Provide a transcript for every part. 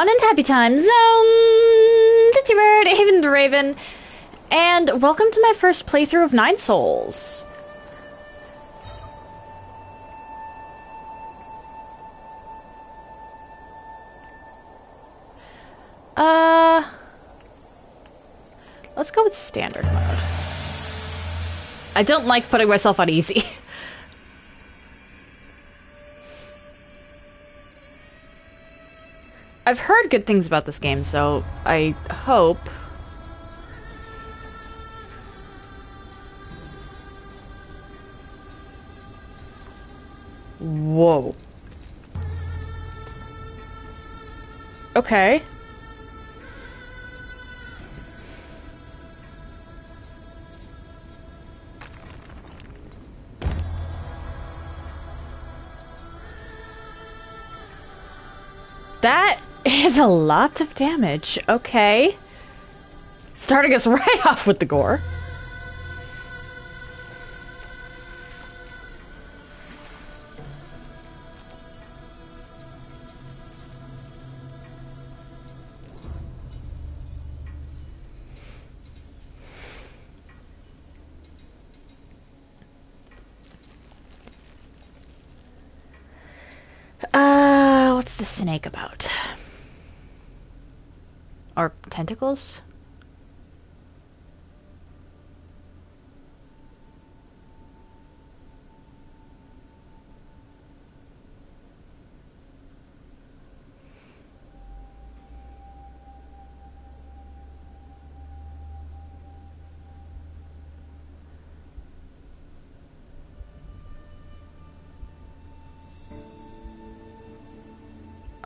fun and happy time zones! It's your bird, Haven the Raven, and welcome to my first playthrough of Nine Souls. Let's go with standard mode. I don't like putting myself on easy. I've heard good things about this game, so I hope... Whoa. Okay. That is a lot of damage. Okay. Starting us right off with the gore. What's the snake about? Or tentacles?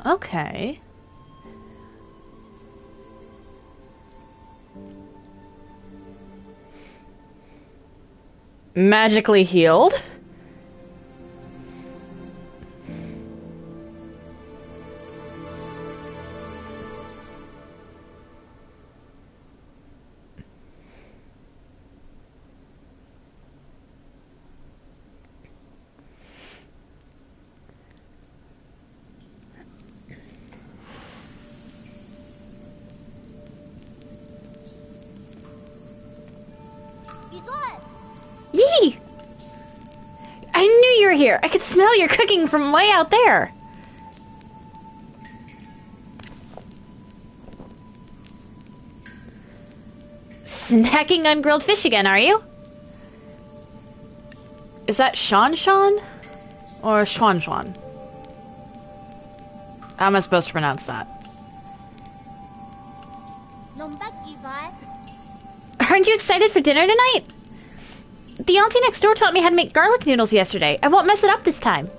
Okay. Magically healed. Yee! I knew you were here. I could smell your cooking from way out there. Snacking on grilled fish again, are you? Is that Sean or Schwan? How am I supposed to pronounce that? Aren't you excited for dinner tonight? The auntie next door taught me how to make garlic noodles yesterday. I won't mess it up this time.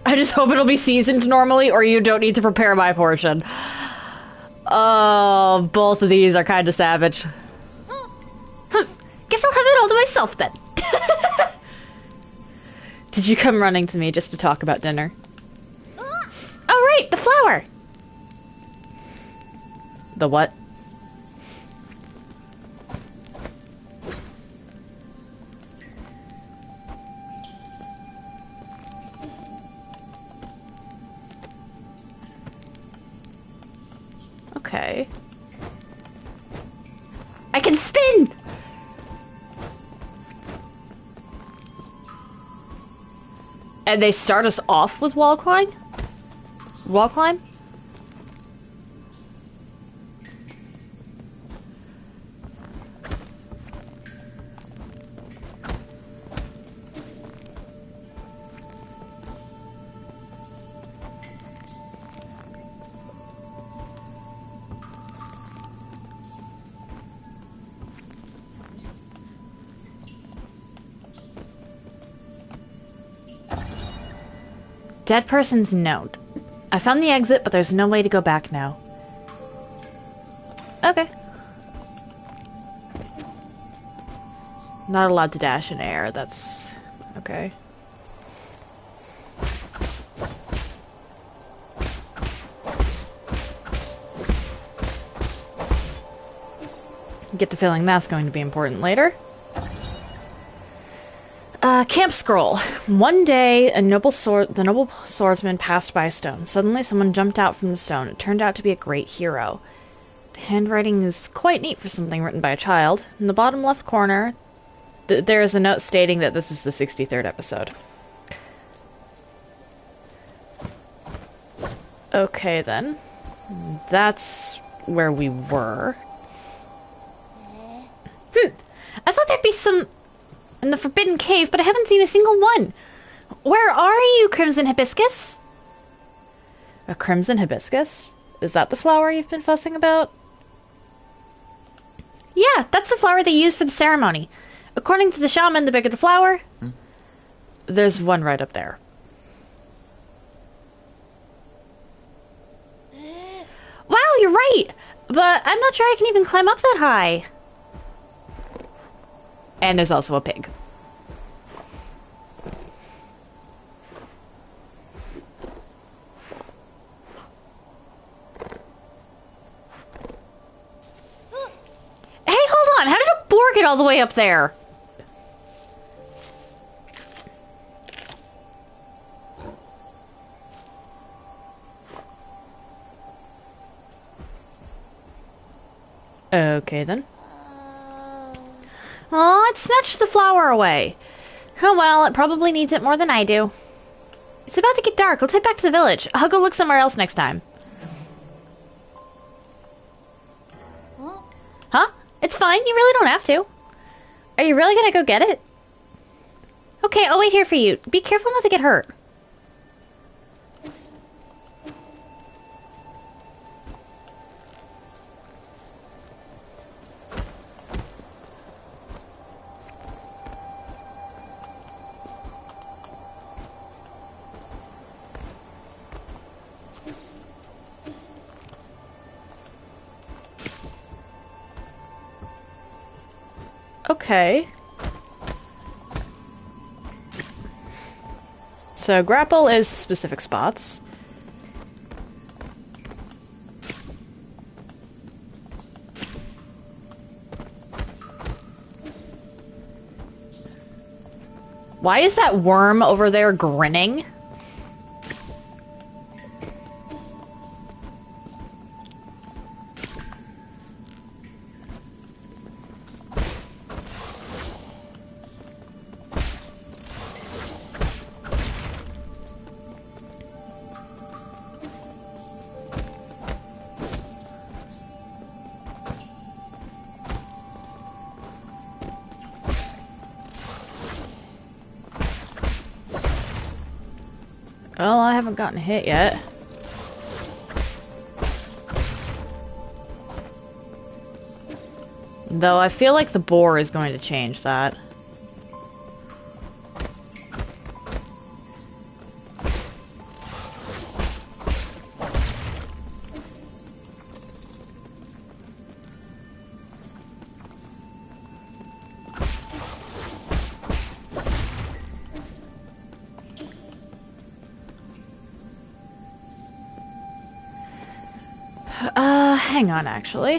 I just hope it'll be seasoned normally, or you don't need to prepare my portion. Oh, both of these are kind of savage. Guess I'll have it all to myself then. Did you come running to me just to talk about dinner? Oh, right, the flower. The what? Okay. I can spin! And they start us off with wall climb? Wall climb? Dead person's note. I found the exit, but there's no way to go back now. Okay. Not allowed to dash in air, that's... okay. Get the feeling that's going to be important later. Camp scroll. One day, the noble swordsman passed by a stone. Suddenly, someone jumped out from the stone. It turned out to be a great hero. The handwriting is quite neat for something written by a child. In the bottom left corner, there is a note stating that this is the 63rd episode. Okay, then. That's where we were. I thought there'd be some in the Forbidden Cave, but I haven't seen a single one. Where are you, Crimson Hibiscus? A crimson hibiscus? Is that the flower you've been fussing about? Yeah, that's the flower they use for the ceremony. According to the shaman, the bigger the flower... There's one right up there. Wow, you're right! But I'm not sure I can even climb up that high. And there's also a pig. Hey, hold on! How did a boar get all the way up there? Okay, then. Aw, it snatched the flower away. Oh well, it probably needs it more than I do. It's about to get dark. Let's head back to the village. I'll go look somewhere else next time. Huh? It's fine. You really don't have to. Are you really gonna go get it? Okay, I'll wait here for you. Be careful not to get hurt. Okay. So grapple is specific spots. Why is that worm over there grinning? Well, I haven't gotten hit yet. Though I feel like the boar is going to change that. Hang on, actually.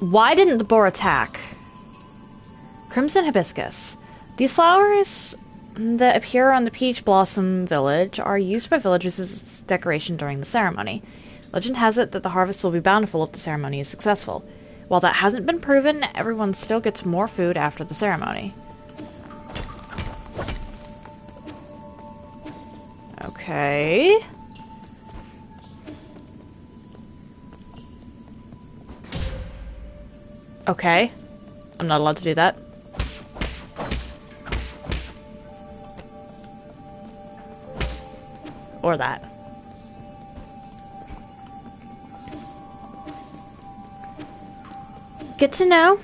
Why didn't the boar attack? Crimson Hibiscus. These flowers that appear on the Peach Blossom Village are used by villagers as decoration during the ceremony. Legend has it that the harvest will be bountiful if the ceremony is successful. While that hasn't been proven, everyone still gets more food after the ceremony. Okay. Okay. I'm not allowed to do that. Or that. Good to know.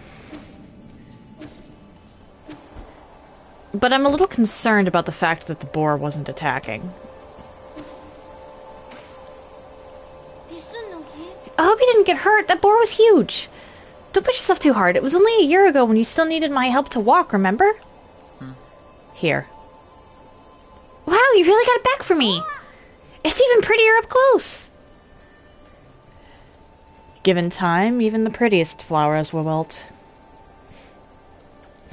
But I'm a little concerned about the fact that the boar wasn't attacking. I hope you didn't get hurt. That boar was huge. Don't push yourself too hard. It was only a year ago when you still needed my help to walk, remember? Here. Wow, you really got it back for me. It's even prettier up close! Given time, even the prettiest flowers will wilt.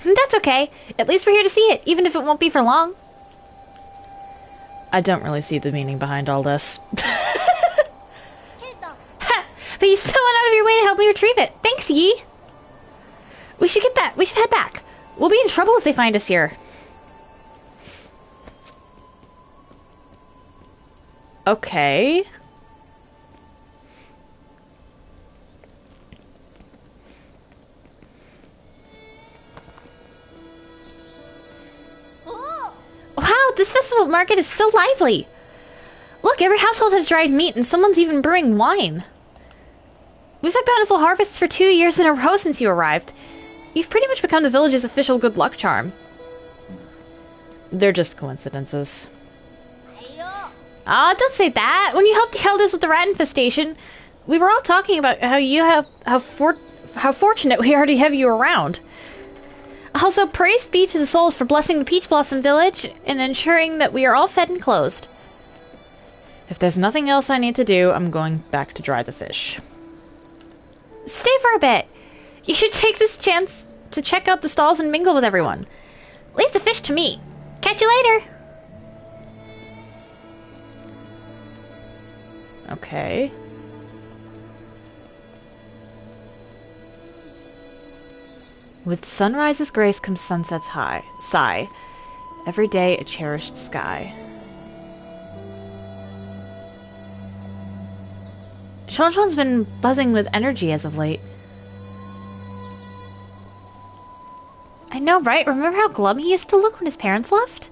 That's okay. At least we're here to see it, even if it won't be for long. I don't really see the meaning behind all this. But you still went out of your way to help me retrieve it. Thanks, Yi. We should get back. We should head back. We'll be in trouble if they find us here. Okay. Wow, this festival market is so lively. Look, every household has dried meat and someone's even brewing wine. We've had bountiful harvests for 2 years in a row since you arrived. You've pretty much become the village's official good luck charm. They're just coincidences. Don't say that. When you helped the elders with the rat infestation, we were all talking about how fortunate we already have you around. Also, praise be to the souls for blessing the Peach Blossom Village and ensuring that we are all fed and clothed. If there's nothing else I need to do, I'm going back to dry the fish. Stay for a bit. You should take this chance to check out the stalls and mingle with everyone. Leave the fish to me. Catch you later. Okay. With sunrise's grace comes sunset's sigh. Every day a cherished sky. Sean's been buzzing with energy as of late. I know, right? Remember how glum he used to look when his parents left?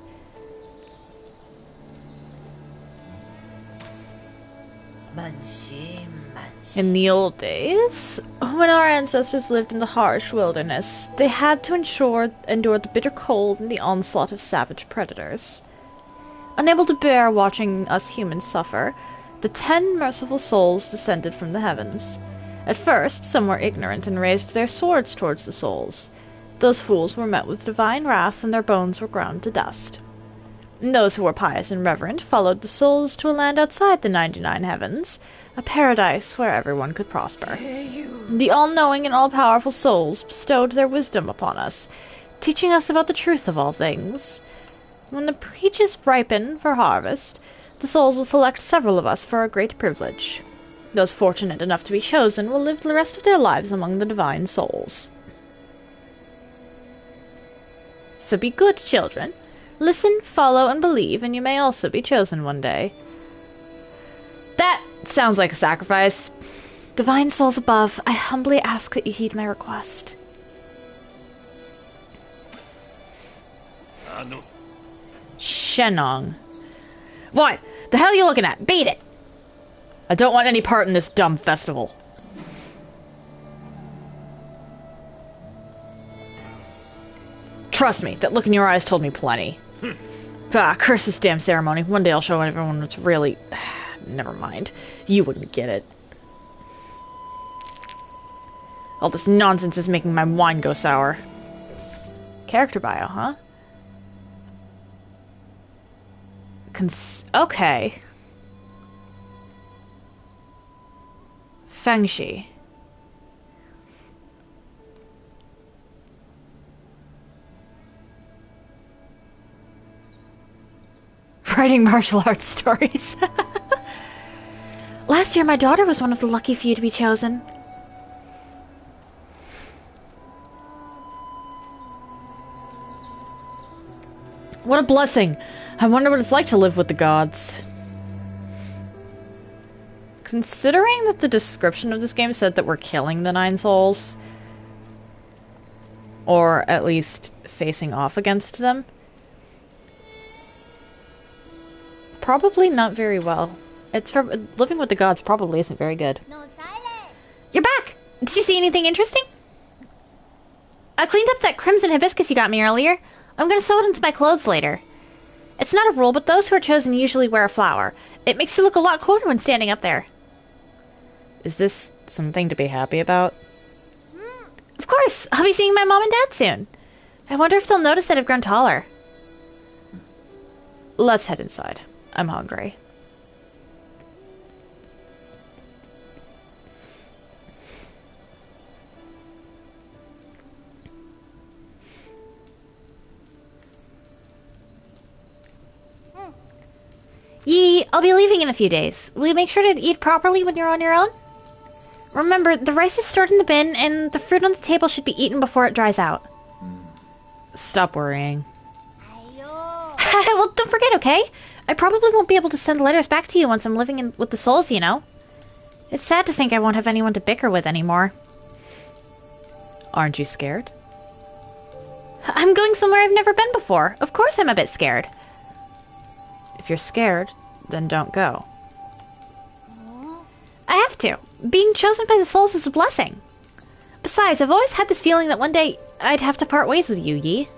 In the old days, when our ancestors lived in the harsh wilderness, they had to endure the bitter cold and the onslaught of savage predators. Unable to bear watching us humans suffer, the 10 merciful souls descended from the heavens. At first, some were ignorant and raised their swords towards the souls. Those fools were met with divine wrath and their bones were ground to dust. And those who were pious and reverent followed the souls to a land outside the 99 heavens, a paradise where everyone could prosper. The all-knowing and all-powerful souls bestowed their wisdom upon us, teaching us about the truth of all things. When the peaches ripen for harvest, the souls will select several of us for a great privilege. Those fortunate enough to be chosen will live the rest of their lives among the divine souls. So be good, children. Listen, follow, and believe, and you may also be chosen one day. That sounds like a sacrifice. Divine souls above, I humbly ask that you heed my request. Shenong. What? The hell are you looking at? Beat it! I don't want any part in this dumb festival. Trust me, that look in your eyes told me plenty. Curse this damn ceremony. One day I'll show everyone what's really... Never mind. You wouldn't get it. All this nonsense is making my wine go sour. Character bio, huh? Okay. Fengshi. Writing martial arts stories. Last year, my daughter was one of the lucky few to be chosen. What a blessing! I wonder what it's like to live with the gods. Considering that the description of this game said that we're killing the 9 souls, or at least facing off against them, probably not very well. Living with the gods probably isn't very good. You're back! Did you see anything interesting? I cleaned up that crimson hibiscus you got me earlier. I'm gonna sew it into my clothes later. It's not a rule, but those who are chosen usually wear a flower. It makes you look a lot cooler when standing up there. Is this something to be happy about? Of course! I'll be seeing my mom and dad soon. I wonder if they'll notice that I've grown taller. Let's head inside. I'm hungry. I'll be leaving in a few days. Will you make sure to eat properly when you're on your own? Remember, the rice is stored in the bin, and the fruit on the table should be eaten before it dries out. Stop worrying. Well, don't forget, okay? I probably won't be able to send letters back to you once I'm living with the souls, you know? It's sad to think I won't have anyone to bicker with anymore. Aren't you scared? I'm going somewhere I've never been before. Of course I'm a bit scared. If you're scared, then don't go. I have to. Being chosen by the souls is a blessing. Besides, I've always had this feeling that one day I'd have to part ways with you, Yi.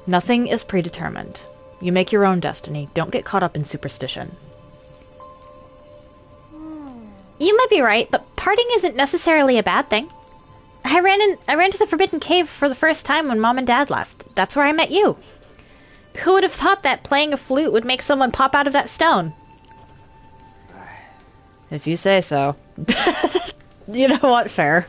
Nothing is predetermined. You make your own destiny. Don't get caught up in superstition. You might be right, but parting isn't necessarily a bad thing. I ran to the Forbidden Cave for the first time when Mom and Dad left. That's where I met you. Who would have thought that playing a flute would make someone pop out of that stone? If you say so. You know what? Fair.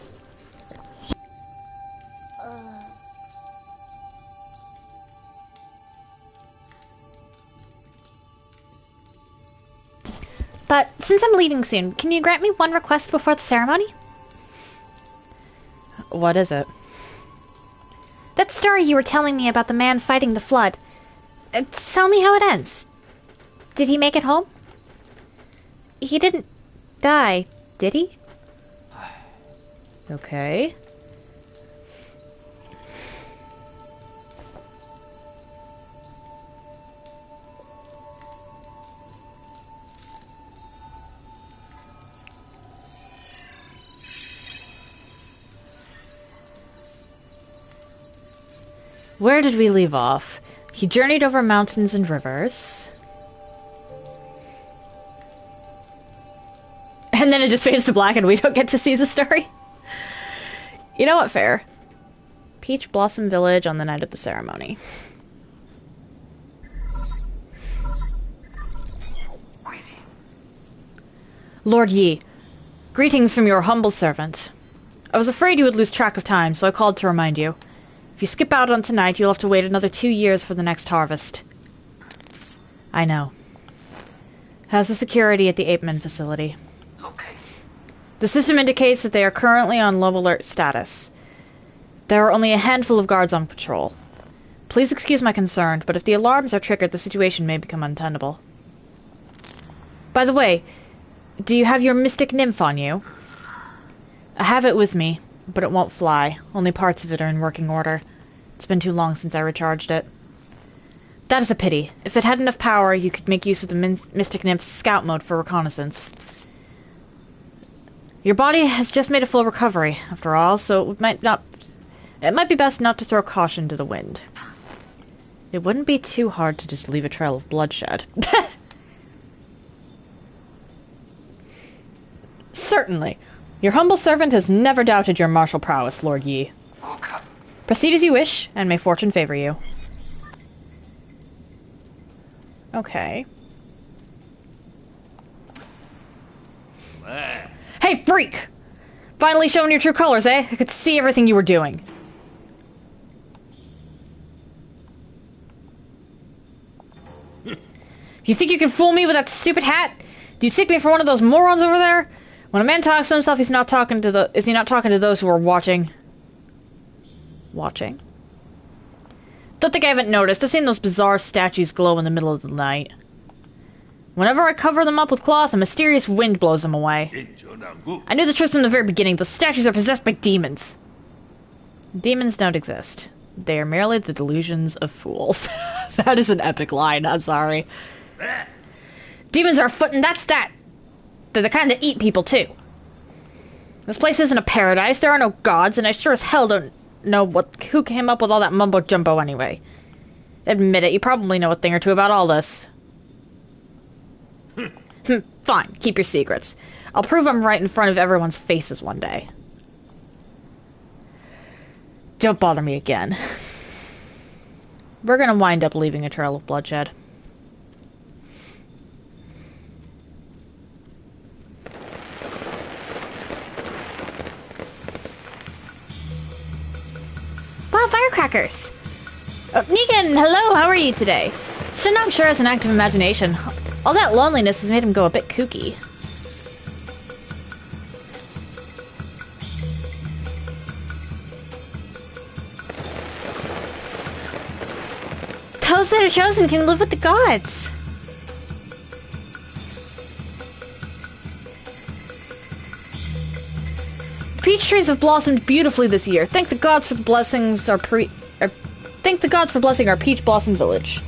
But since I'm leaving soon, can you grant me one request before the ceremony? What is it? That story you were telling me about the man fighting the flood. Tell me how it ends. Did he make it home? He didn't die, did he? Okay. Where did we leave off? He journeyed over mountains and rivers. And then it just fades to black and we don't get to see the story. You know what, fair. Peach Blossom Village on the night of the ceremony. Lord Yi, greetings from your humble servant. I was afraid you would lose track of time, so I called to remind you. If you skip out on tonight, you'll have to wait another 2 years for the next harvest. I know. How's the security at the Ape Men facility? Okay. The system indicates that they are currently on low alert status. There are only a handful of guards on patrol. Please excuse my concern, but if the alarms are triggered, the situation may become untenable. By the way, do you have your mystic nymph on you? I have it with me, but it won't fly. Only parts of it are in working order. It's been too long since I recharged it. That is a pity. If it had enough power, you could make use of the mystic nymph's scout mode for reconnaissance. Your body has just made a full recovery, after all, so it might be best not to throw caution to the wind. It wouldn't be too hard to just leave a trail of bloodshed. Certainly. Your humble servant has never doubted your martial prowess, Lord Yi. Okay. Proceed as you wish, and may fortune favor you. Okay. Hey, freak! Finally showing your true colors, eh? I could see everything you were doing. You think you can fool me with that stupid hat? Do you take me for one of those morons over there? When a man talks to himself, is he not talking to those who are watching? Watching? Don't think I haven't noticed. I've seen those bizarre statues glow in the middle of the night. Whenever I cover them up with cloth, a mysterious wind blows them away. I knew the truth from the very beginning. Those statues are possessed by demons. Demons don't exist. They are merely the delusions of fools. That is an epic line. I'm sorry. Demons are afoot, and that's that. They're the kind that eat people, too. This place isn't a paradise. There are no gods, and I sure as hell don't know who came up with all that mumbo-jumbo anyway. Admit it, you probably know a thing or two about all this. Fine, keep your secrets. I'll prove I'm right in front of everyone's faces one day. Don't bother me again. We're gonna wind up leaving a trail of bloodshed. Wow, firecrackers! Oh, Negan, hello, how are you today? Shinong sure has an active imagination. All that loneliness has made him go a bit kooky. Those that are chosen can live with the gods. The peach trees have blossomed beautifully this year. Thank the gods for the blessings thank the gods for blessing our peach blossom village.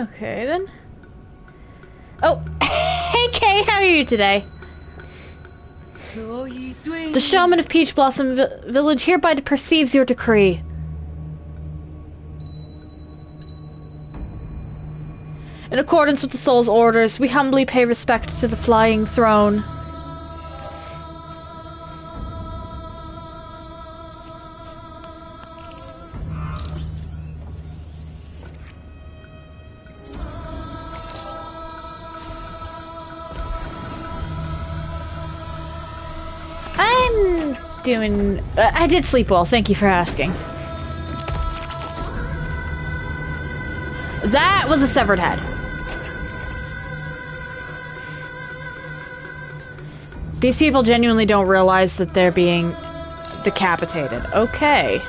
Okay, then. Oh, hey Kay, how are you today? The shaman of Peach Blossom Village hereby perceives your decree. In accordance with the soul's orders, we humbly pay respect to the flying throne. I did sleep well, thank you for asking. That was a severed head. These people genuinely don't realize that they're being decapitated. Okay.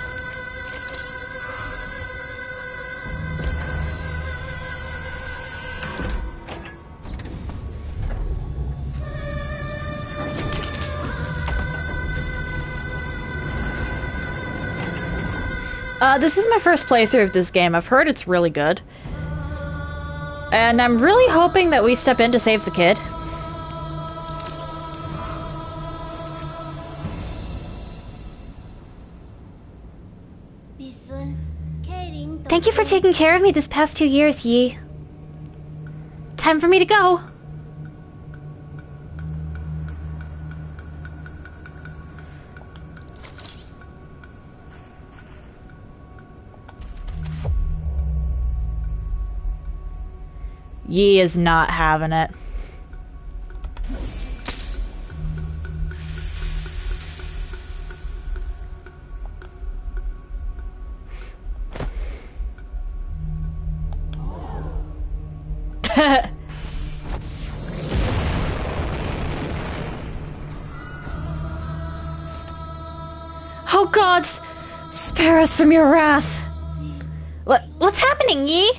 This is my first playthrough of this game. I've heard it's really good. And I'm really hoping that we step in to save the kid. Thank you for taking care of me this past 2 years, Yi. Time for me to go. Yi is not having it. Oh gods! Spare us from your wrath! What's happening, Yi?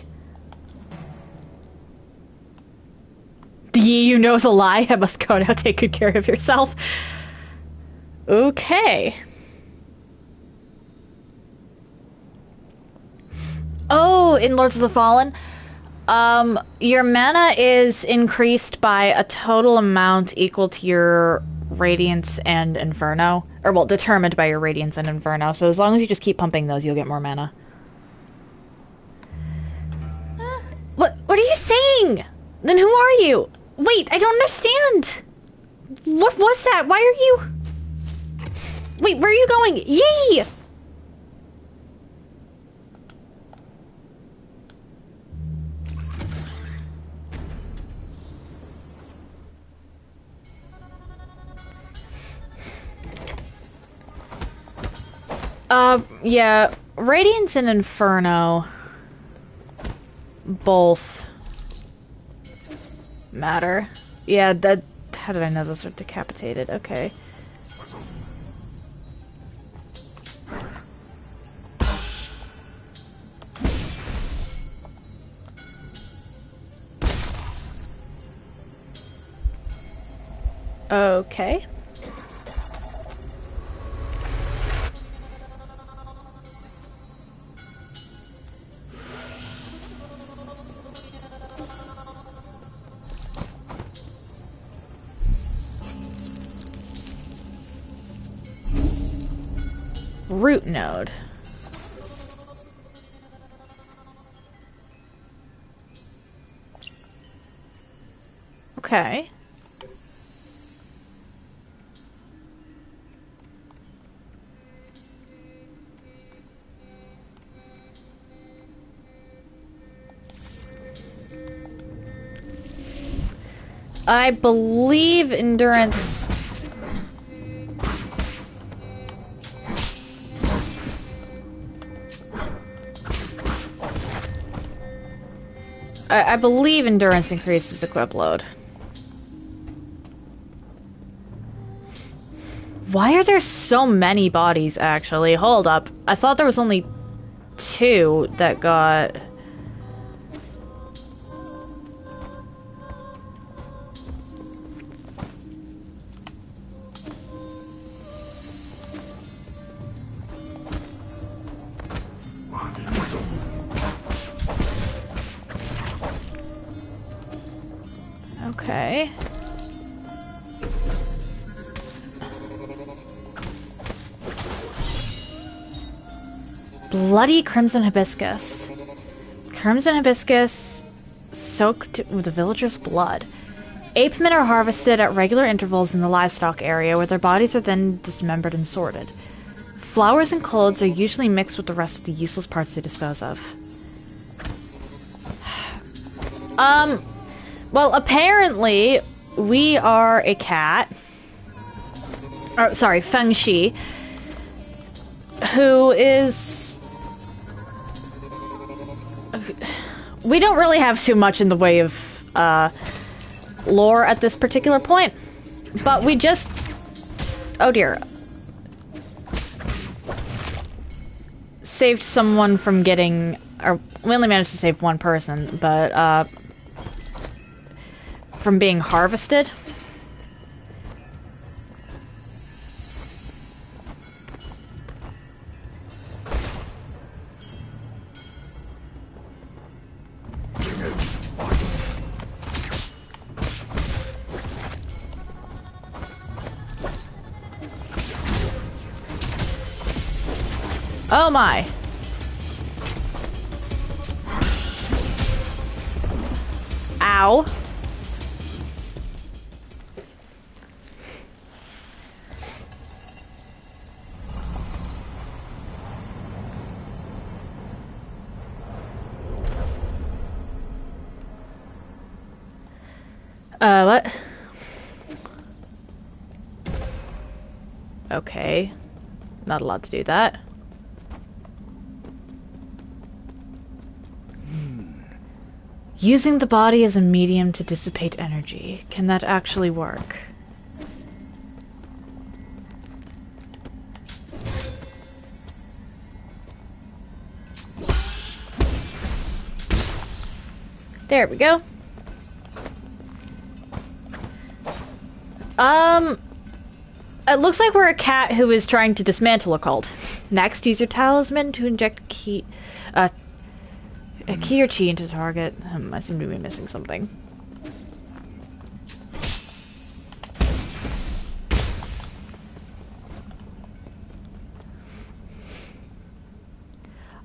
The Yi you know's a lie. I must go now. Take good care of yourself. Okay. Oh, in Lords of the Fallen, your mana is increased by a total amount equal to your Radiance and Inferno. Or, well, determined by your Radiance and Inferno. So as long as you just keep pumping those, you'll get more mana. What are you saying? Then who are you? Wait, I don't understand. What was that? Why are you... Wait, where are you going? Yay! Yeah, Radiance and Inferno both matter. Yeah, that... How did I know those are decapitated? Okay. Okay. Root node. Okay. I believe endurance... I believe endurance increases equip load. Why are there so many bodies, actually? Hold up. I thought there was only 2 that got... Okay. Bloody crimson hibiscus. Crimson hibiscus soaked with the villagers' blood. Ape men are harvested at regular intervals in the livestock area, where their bodies are then dismembered and sorted. Flowers and clothes are usually mixed with the rest of the useless parts they dispose of. Well, apparently, we are a cat. Or, sorry, Feng Shi. Who is... We don't really have too much in the way of, lore at this particular point. But we just... Oh dear. Saved someone from getting... Or, we only managed to save one person, but, from being harvested. Oh my. Ow. What? Okay. Not allowed to do that. Using the body as a medium to dissipate energy. Can that actually work? There we go. It looks like we're a cat who is trying to dismantle a cult. Next, use your talisman to inject a key or chi into the target. I seem to be missing something.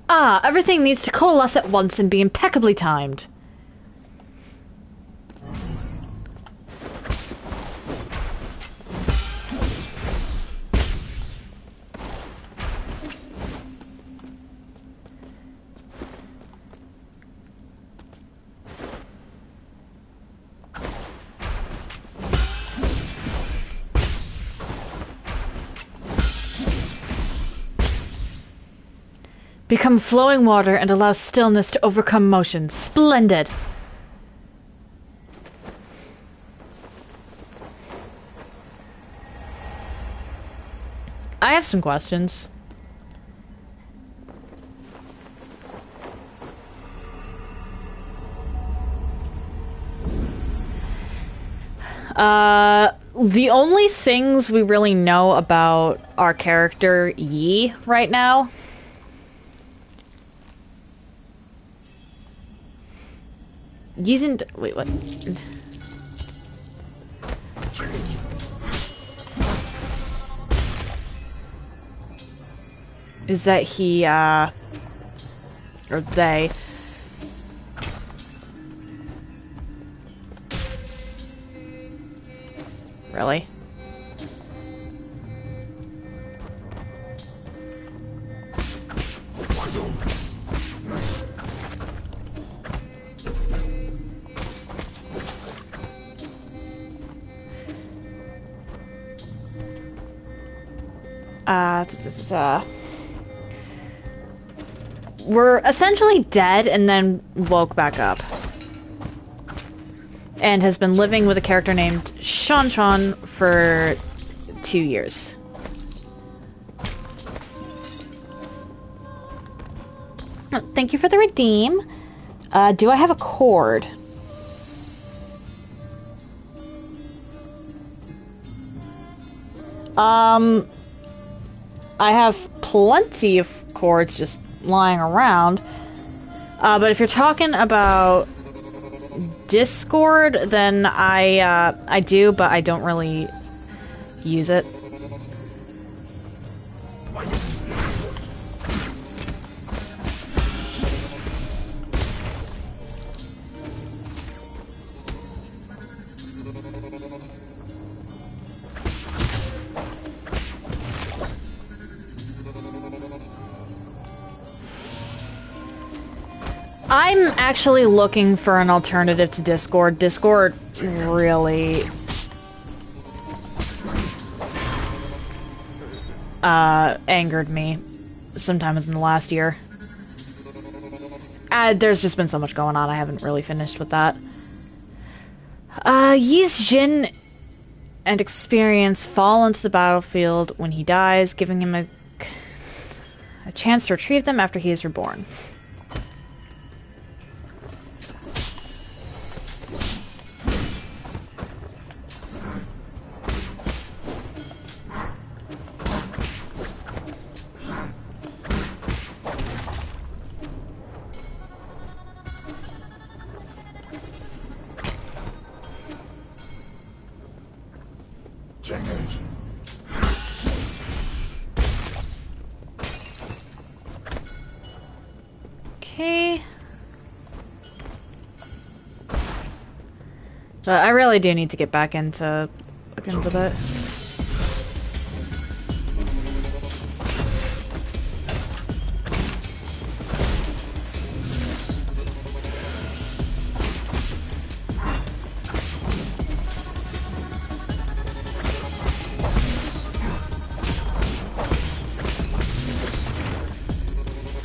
Ah, everything needs to coalesce at once and be impeccably timed. Become flowing water and allow stillness to overcome motion. Splendid! I have some questions. The only things we really know about our character, Yi, right now... Using... Wait, what? Is that he, or they... Really? We're essentially dead and then woke back up. And has been living with a character named Sean for 2 years. Oh, thank you for the redeem. Do I have a cord? I have plenty of cords just lying around. But if you're talking about Discord, then I do, but I don't really use it. I'm actually looking for an alternative to Discord. Discord really angered me sometime in the last year. There's just been so much going on, I haven't really finished with that. Yi's Jin and experience fall into the battlefield when he dies, giving him a chance to retrieve them after he is reborn. Okay. But I really do need to get back into that.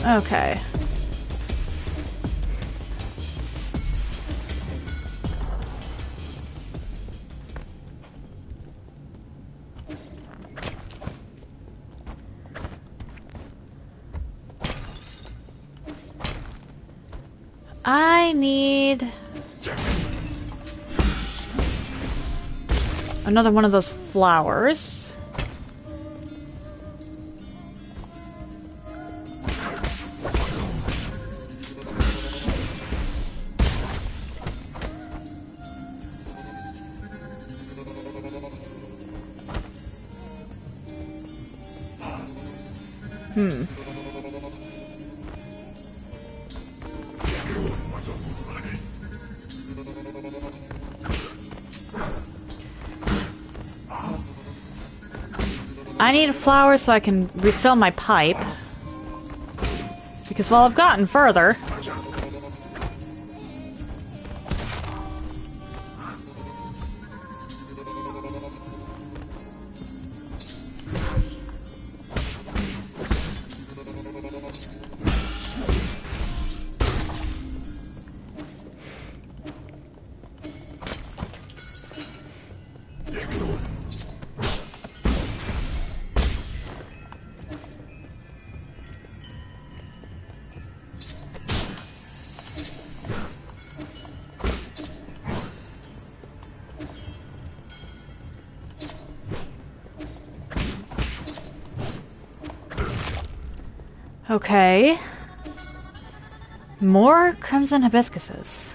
Okay. I need another one of those flowers. I need a flower so I can refill my pipe. Because while I've gotten further... Okay. More crimson hibiscuses.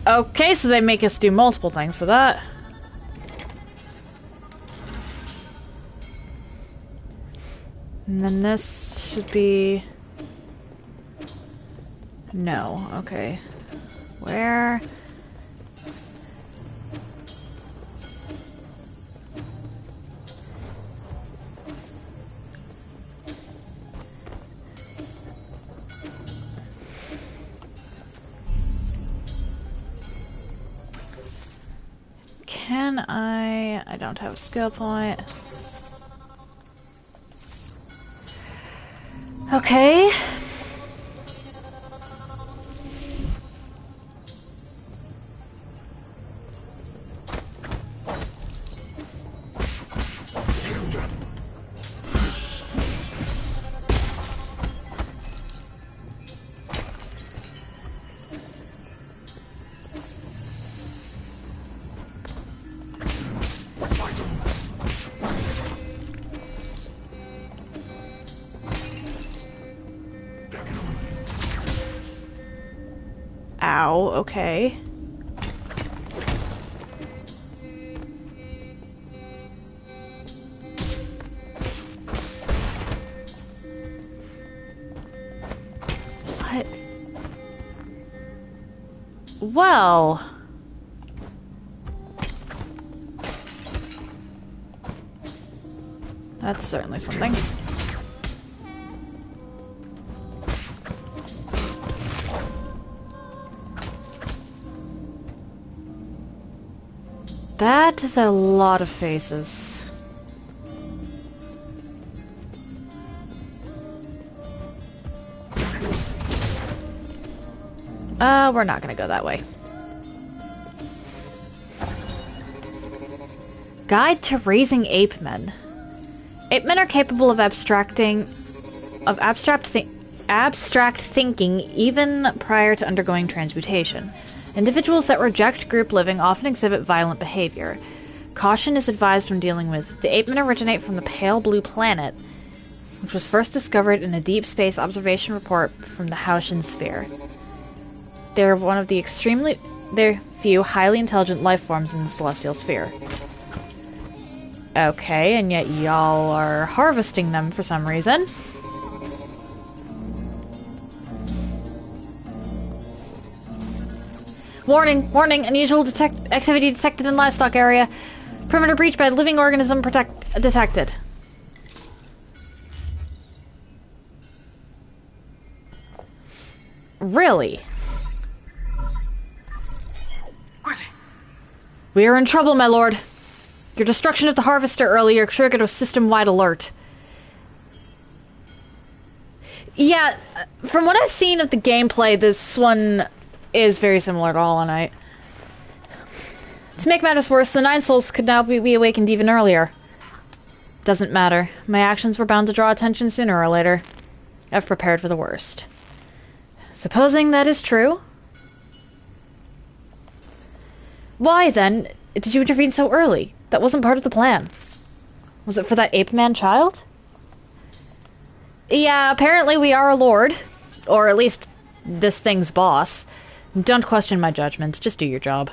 Okay, so they make us do multiple things for that. And then this should be... No, okay. Where? Can I don't have a skill point. Okay. Ow, okay. What? Well... That's certainly something. That is a lot of faces. We're not gonna go that way. Guide to Raising Ape Men. Ape men are capable of abstract thinking even prior to undergoing transmutation. Individuals that reject group living often exhibit violent behavior. Caution is advised when dealing with. The ape men originate from the pale blue planet, which was first discovered in a deep space observation report from the Haitian sphere. They're one of the few highly intelligent life forms in the celestial sphere. Okay, and yet y'all are harvesting them for some reason. Warning! Warning! Unusual activity detected in livestock area. Perimeter breach by living organism detected. Really? We are in trouble, my lord. Your destruction of the harvester earlier triggered a system-wide alert. Yeah, from what I've seen of the gameplay, this one is very similar to Hollow Knight. To make matters worse, the Nine Souls could now be awakened even earlier. Doesn't matter. My actions were bound to draw attention sooner or later. I've prepared for the worst. Supposing that is true? Why, then, did you intervene so early? That wasn't part of the plan. Was it for that ape-man child? Yeah, apparently we are a lord. Or at least, this thing's boss. Don't question my judgment, just do your job.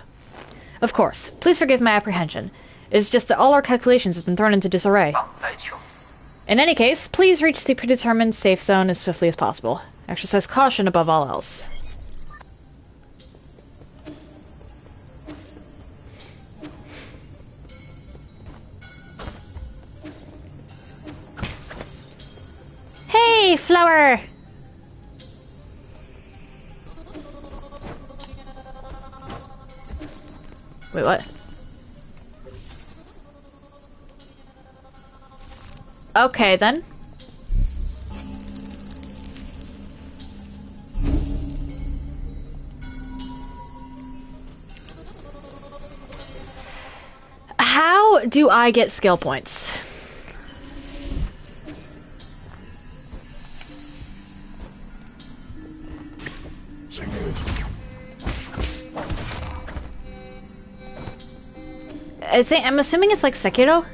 Of course, please forgive my apprehension. It is just that all our calculations have been thrown into disarray. In any case, please reach the predetermined safe zone as swiftly as possible. Exercise caution above all else. Hey, flower! Wait, what? Okay, then. How do I get skill points? I'm assuming it's like Sekiro?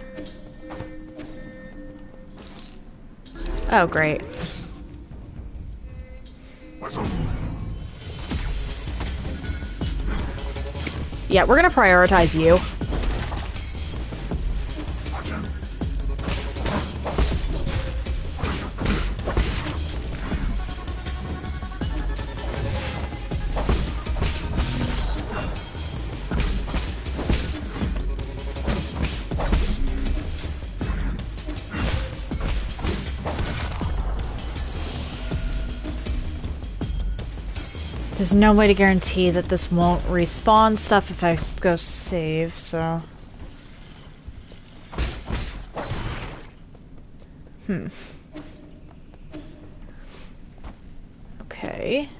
Oh, great. Yeah, we're gonna prioritize you. There's no way to guarantee that this won't respawn stuff if I go save, so... Okay.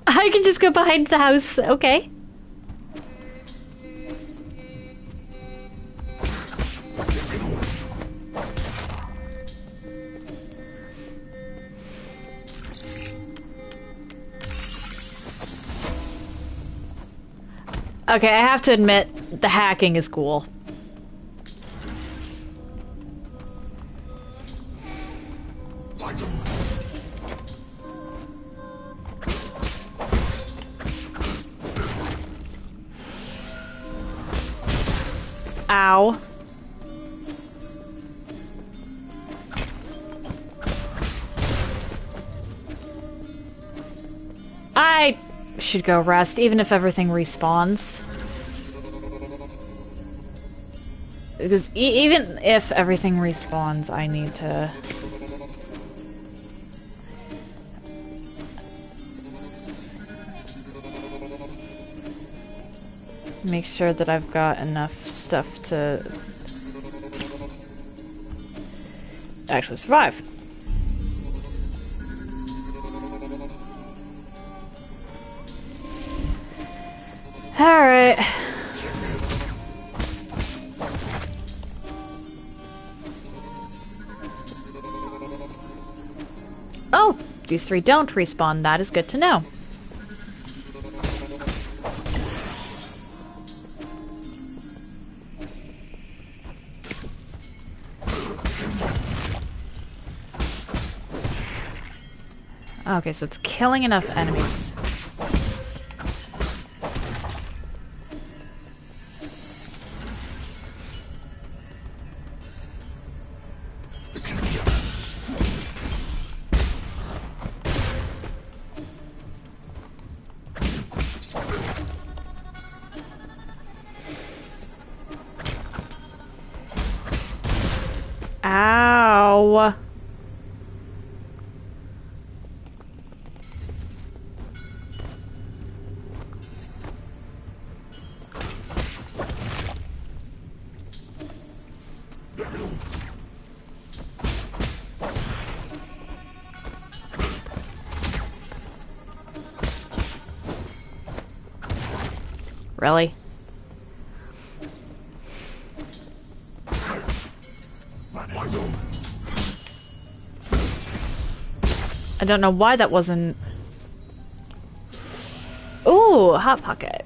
I can just go behind the house, okay. Okay, I have to admit, the hacking is cool. Ow. I should go rest, even if everything respawns. Because even if everything respawns, I need to... make sure that I've got enough stuff to... actually survive. Alright. Oh! These three don't respawn. That is good to know. Okay, so it's killing enough enemies. Ow! Really? I don't know why that wasn't... Ooh, Hot Pocket.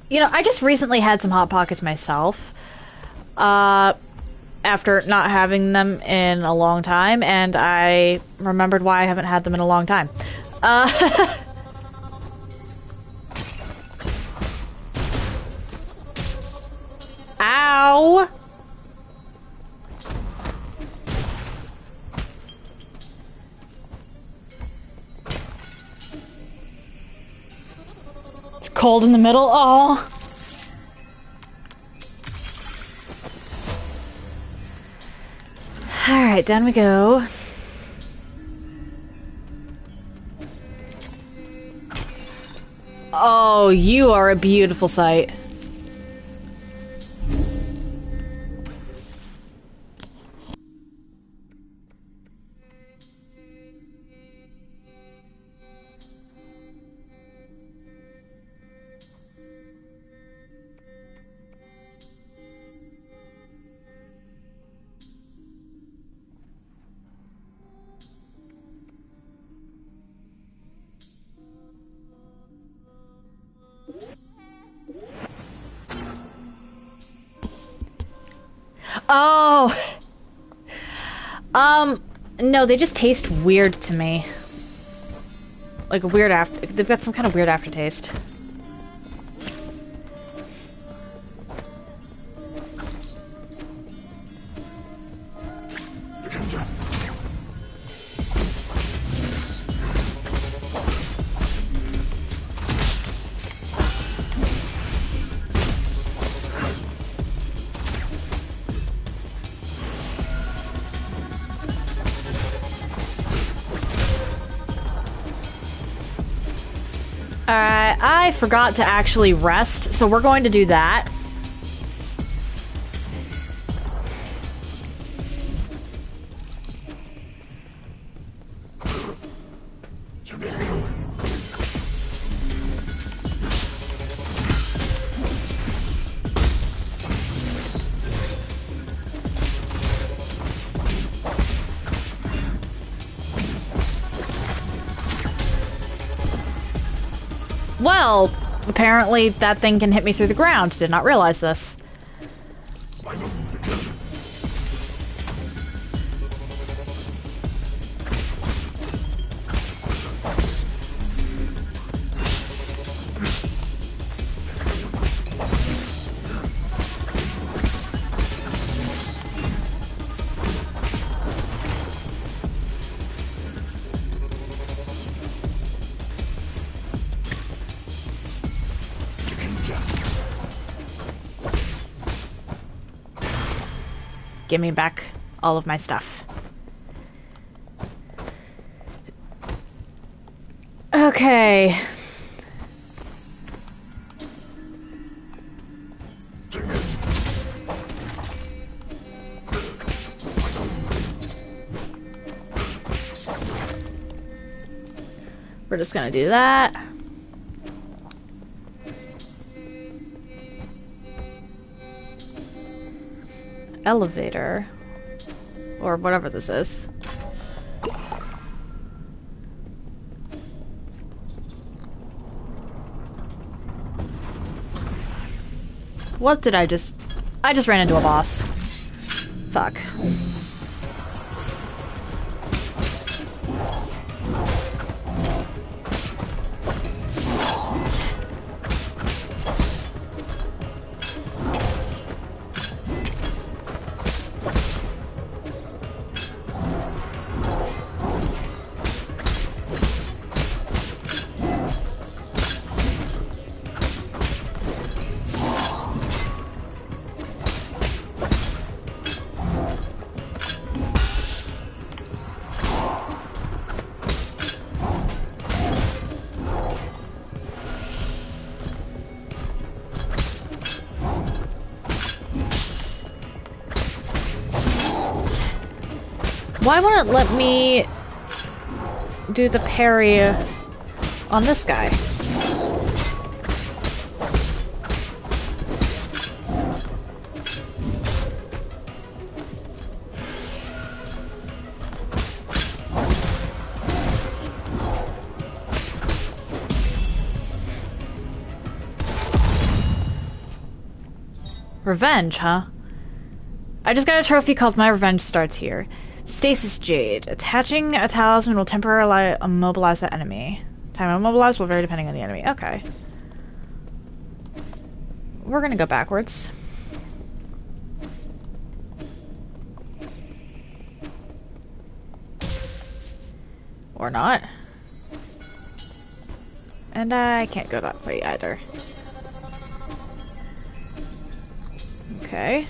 You know, I just recently had some Hot Pockets myself. After not having them in a long time, and I remembered why I haven't had them in a long time. Ow! It's cold in the middle. Oh. Alright, down we go. Oh, you are a beautiful sight. Oh! No, they just taste weird to me. Like a weird they've got some kind of weird aftertaste. Alright, I forgot to actually rest, so we're going to do that. Well, apparently that thing can hit me through the ground. Did not realize this. Give me back all of my stuff. Okay. We're just gonna do that. Elevator, or whatever this is. What did I just ran into a boss. Fuck. Why won't it let me do the parry on this guy? Revenge, huh? I just got a trophy called My Revenge Starts Here. Stasis Jade. Attaching a talisman will temporarily immobilize that enemy. Time immobilized will vary depending on the enemy. Okay. We're gonna go backwards. Or not. And I can't go that way either. Okay.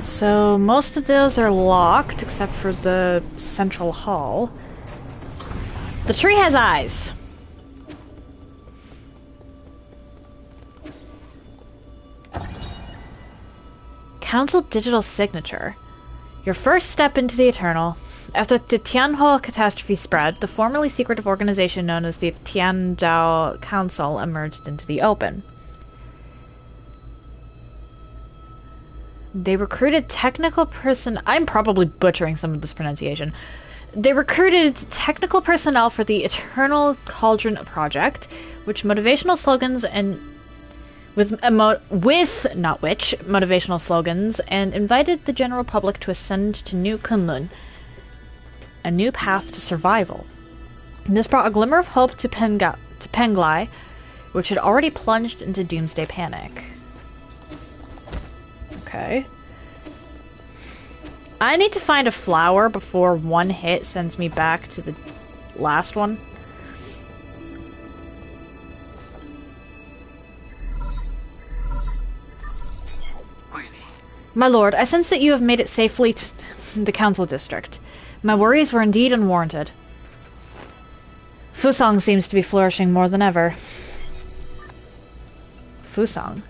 So most of those are locked except for the central hall. The tree has eyes. Council digital signature. Your first step into the Eternal. After the Tianhua catastrophe spread, the formerly secretive organization known as the Tianzhou Council emerged into the open. They recruited technical person... I'm probably butchering some of this pronunciation. They recruited technical personnel for the Eternal Cauldron Project, which motivational slogans and... motivational slogans, and invited the general public to ascend to New Kunlun, a new path to survival. And this brought a glimmer of hope to Penglai, which had already plunged into doomsday panic. Okay. I need to find a flower before one hit sends me back to the last one. My lord, I sense that you have made it safely to the council district. My worries were indeed unwarranted. Fusang seems to be flourishing more than ever. Fusang?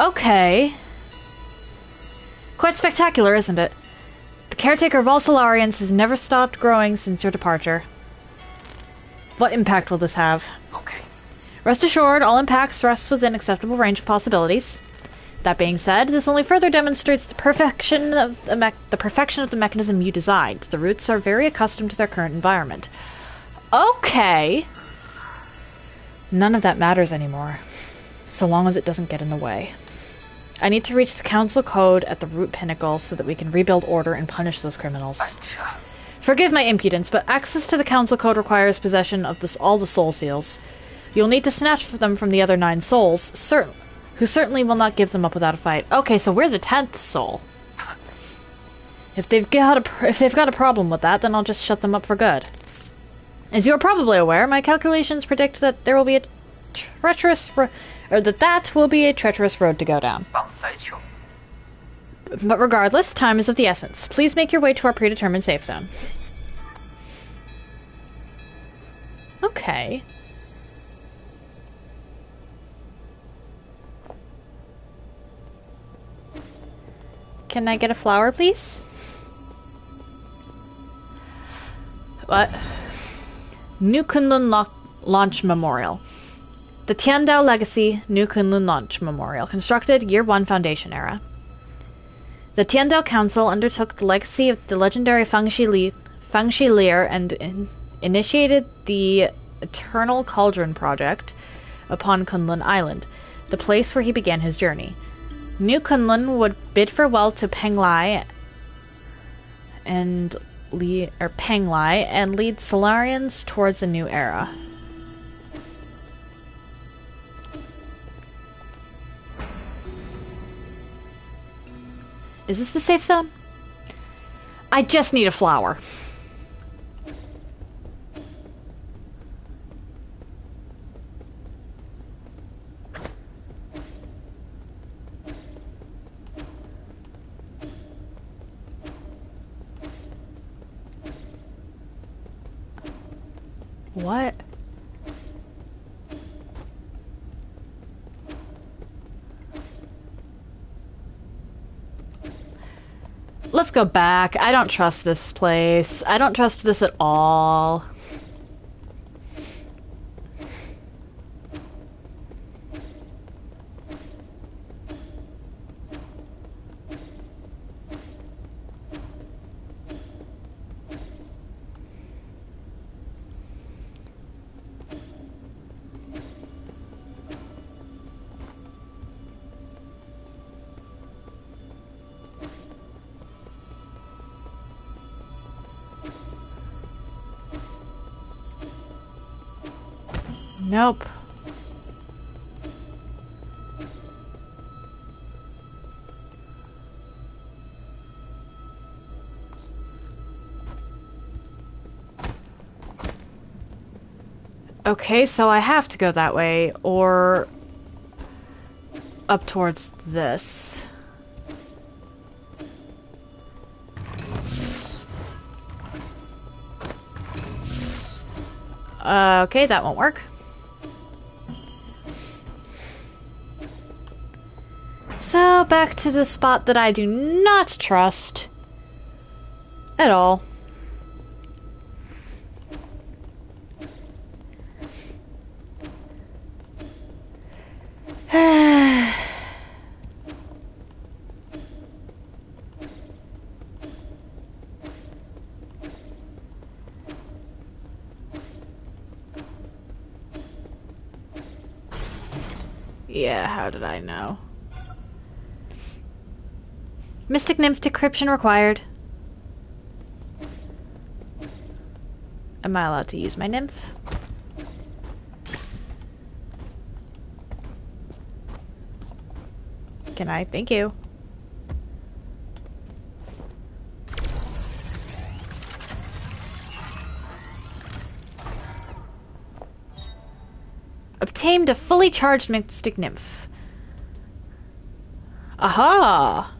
Okay. Quite spectacular, isn't it? The caretaker of all Solarians has never stopped growing since your departure. What impact will this have? Okay. Rest assured, all impacts rest within acceptable range of possibilities. That being said, this only further demonstrates the perfection of the mechanism you designed. The roots are very accustomed to their current environment. Okay. None of that matters anymore, so long as it doesn't get in the way. I need to reach the council code at the root pinnacle so that we can rebuild order and punish those criminals. Forgive my impudence, but access to the council code requires possession of all the soul seals. You'll need to snatch them from the other 9 souls, who certainly will not give them up without a fight. Okay, so we're the 10th soul. If they've got a problem with that, then I'll just shut them up for good. As you're probably aware, my calculations predict that there will be a treacherous road to go down. But regardless, time is of the essence. Please make your way to our predetermined safe zone. Okay. Can I get a flower, please? What? New Kunlun Launch Memorial. The Tiandao Legacy New Kunlun Launch Memorial, constructed Year 1 Foundation Era. The Tiandao Council undertook the legacy of the legendary Fangxi Leer and initiated the Eternal Cauldron Project upon Kunlun Island, the place where he began his journey. New Kunlun would bid farewell to Penglai and lead Solarians towards a new era. Is this the safe zone? I just need a flower. What? Let's go back. I don't trust this place. I don't trust this at all. Nope. Okay, so I have to go that way, or up towards this. Okay, that won't work. So, back to the spot that I do not trust at all. Yeah, how did I know? Mystic Nymph decryption required. Am I allowed to use my nymph? Can I? Thank you. Obtained a fully charged Mystic Nymph. Aha!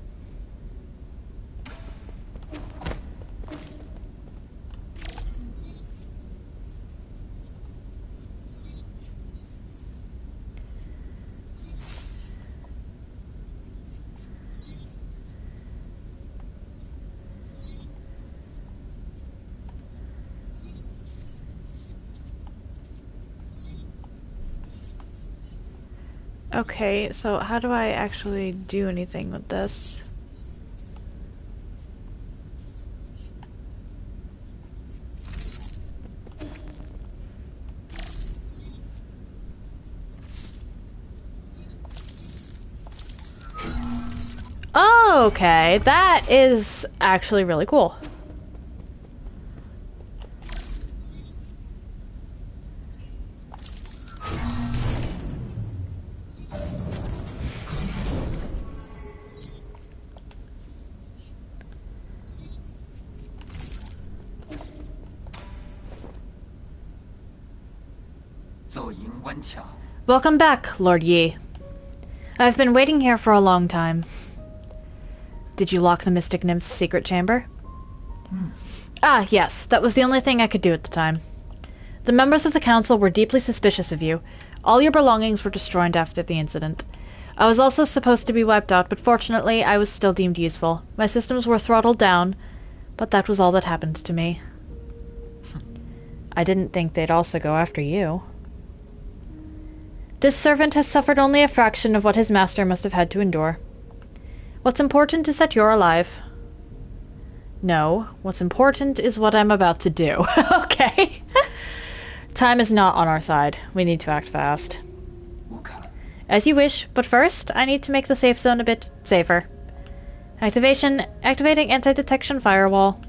Okay, so how do I actually do anything with this? Okay, that is actually really cool. Welcome back, Lord Yi. I've been waiting here for a long time. Did you lock the Mystic Nymph's secret chamber? Ah, yes. That was the only thing I could do at the time. The members of the council were deeply suspicious of you. All your belongings were destroyed after the incident. I was also supposed to be wiped out, but fortunately I was still deemed useful. My systems were throttled down, but that was all that happened to me. I didn't think they'd also go after you. This servant has suffered only a fraction of what his master must have had to endure. What's important is that you're alive. No, what's important is what I'm about to do. Okay. Time is not on our side. We need to act fast. As you wish, but first, I need to make the safe zone a bit safer. Activating anti-detection firewall.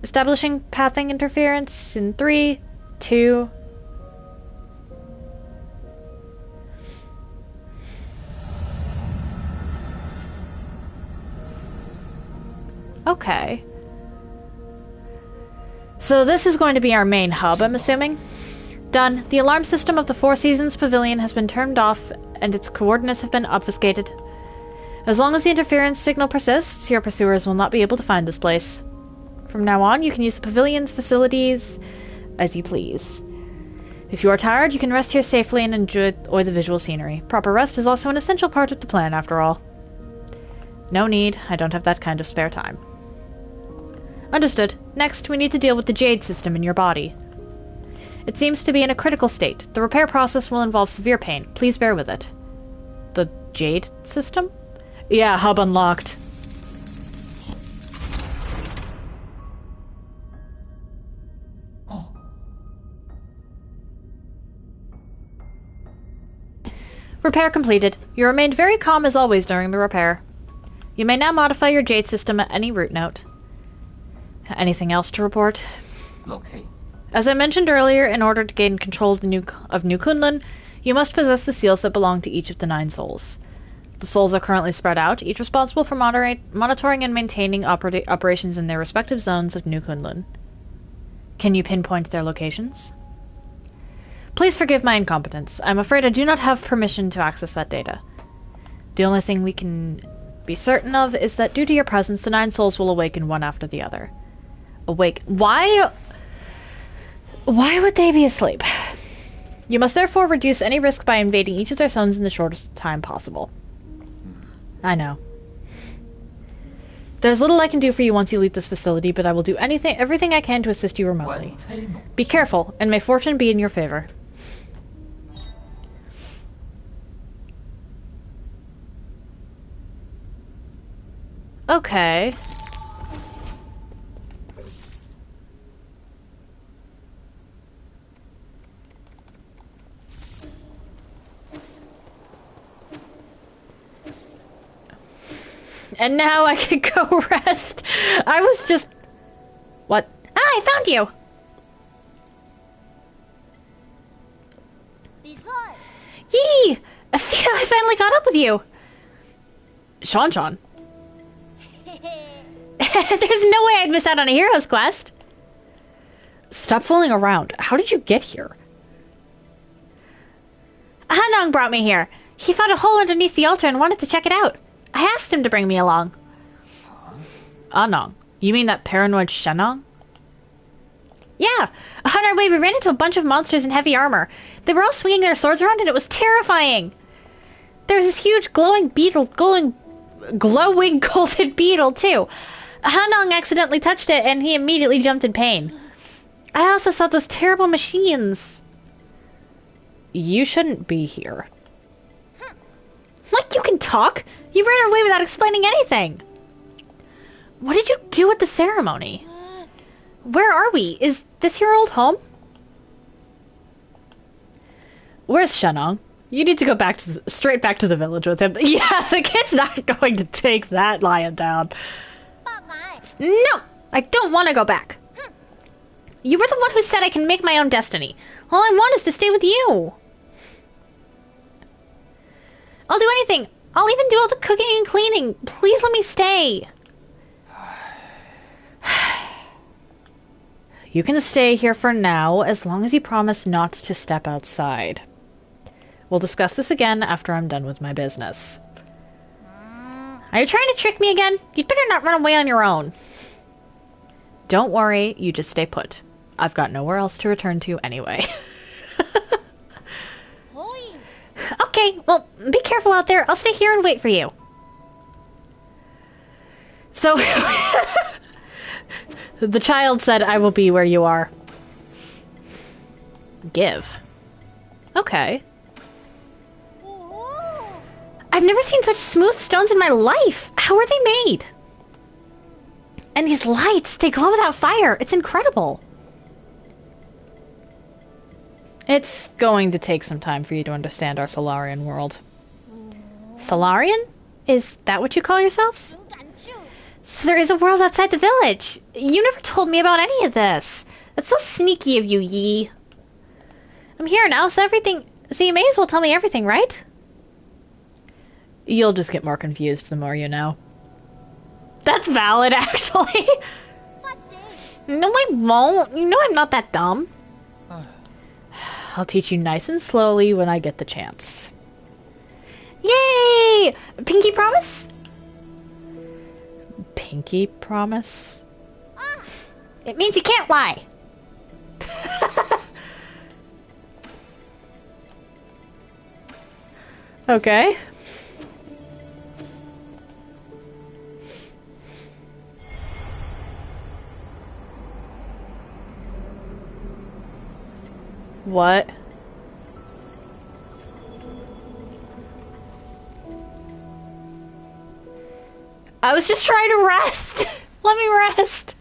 Establishing pathing interference in 3, 2... Okay. So this is going to be our main hub, I'm assuming? Done. The alarm system of the Four Seasons Pavilion has been turned off, and its coordinates have been obfuscated. As long as the interference signal persists, your pursuers will not be able to find this place. From now on, you can use the pavilion's facilities as you please. If you are tired, you can rest here safely and enjoy the visual scenery. Proper rest is also an essential part of the plan, after all. No need. I don't have that kind of spare time. Understood. Next, we need to deal with the Jade system in your body. It seems to be in a critical state. The repair process will involve severe pain. Please bear with it. The Jade system? Yeah, hub unlocked. Repair completed. You remained very calm as always during the repair. You may now modify your Jade system at any route note. Anything else to report? Okay. As I mentioned earlier, in order to gain control of New Kunlun, you must possess the seals that belong to each of the 9 souls. The souls are currently spread out, each responsible for monitoring and maintaining operations in their respective zones of New Kunlun. Can you pinpoint their locations? Please forgive my incompetence. I'm afraid I do not have permission to access that data. The only thing we can be certain of is that due to your presence, the 9 souls will awaken one after the other. Why would they be asleep? You must therefore reduce any risk by invading each of their zones in the shortest time possible. I know. There's little I can do for you once you leave this facility, but I will do everything I can to assist you remotely. Be careful, and may fortune be in your favor. Okay. And now I can go rest. I was just... What? Ah, I found you! Yee! I finally caught up with you! Sean. There's no way I'd miss out on a hero's quest. Stop fooling around. How did you get here? Hanong brought me here. He found a hole underneath the altar and wanted to check it out. I asked him to bring me along. Anong? You mean that paranoid Shenong? Yeah. On our way, we ran into a bunch of monsters in heavy armor. They were all swinging their swords around and it was terrifying. There was this huge glowing golden beetle, too. Hanong accidentally touched it and he immediately jumped in pain. I also saw those terrible machines. You shouldn't be here. Like you can talk? You ran away without explaining anything. What did you do at the ceremony? Where are we? Is this your old home? Where's Shenong? You need to go straight back to the village with him. Yeah, the kid's not going to take that lying down. No! I don't want to go back. You were the one who said I can make my own destiny. All I want is to stay with you. I'll do anything. I'll even do all the cooking and cleaning. Please let me stay. You can stay here for now, as long as you promise not to step outside. We'll discuss this again after I'm done with my business. Are you trying to trick me again? You'd better not run away on your own. Don't worry, you just stay put. I've got nowhere else to return to anyway. Okay, well, be careful out there. I'll stay here and wait for you. So, the child said, I will be where you are. Give. Okay. I've never seen such smooth stones in my life. How are they made? And these lights, they glow without fire. It's incredible. It's going to take some time for you to understand our Solarian world. Solarian? Is that what you call yourselves? So there is a world outside the village. You never told me about any of this. That's so sneaky of you, Yi. I'm here now, so you may as well tell me everything, right? You'll just get more confused the more you know. That's valid, actually. No, I won't. You know I'm not that dumb. I'll teach you nice and slowly when I get the chance. Yay! Pinky promise? Pinky promise? It means you can't lie. Okay. What? I was just trying to rest. Let me rest.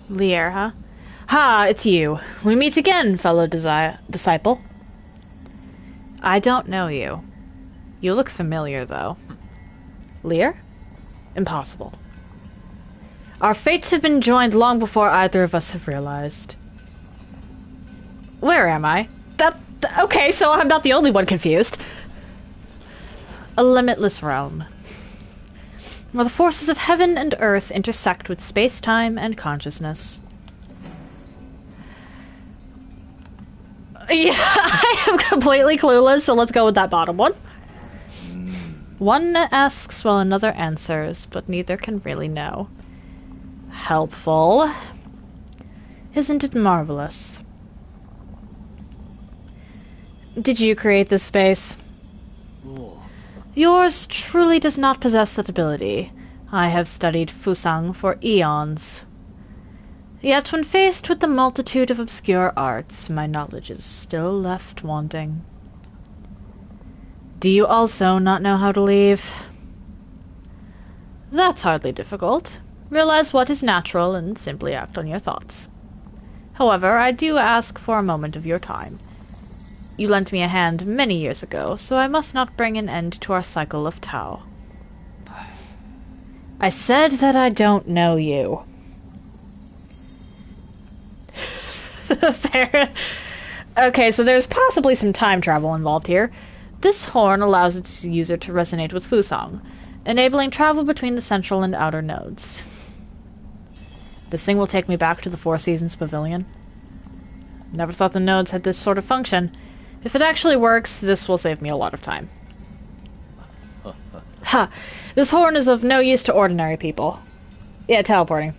Lier, huh? Ha, it's you. We meet again, fellow disciple. I don't know you. You look familiar, though. Lier? Impossible. Our fates have been joined long before either of us have realized. Where am I? Okay, so I'm not the only one confused. A limitless realm, where the forces of heaven and earth intersect with space-time and consciousness. Yeah, I am completely clueless, so let's go with that bottom one. One asks while another answers, but neither can really know. Helpful. Isn't it marvelous? Did you create this space? Yours truly does not possess that ability. I have studied Fusang for eons. Yet when faced with the multitude of obscure arts, my knowledge is still left wanting. Do you also not know how to leave? That's hardly difficult. Realize what is natural and simply act on your thoughts. However, I do ask for a moment of your time. You lent me a hand many years ago, so I must not bring an end to our cycle of Tao. I said that I don't know you. Fair. Okay, so there's possibly some time travel involved here. This horn allows its user to resonate with Fusang, enabling travel between the central and outer nodes. This thing will take me back to the Four Seasons Pavilion. Never thought the nodes had this sort of function. If it actually works, this will save me a lot of time. Ha! This horn is of no use to ordinary people. Yeah, teleporting.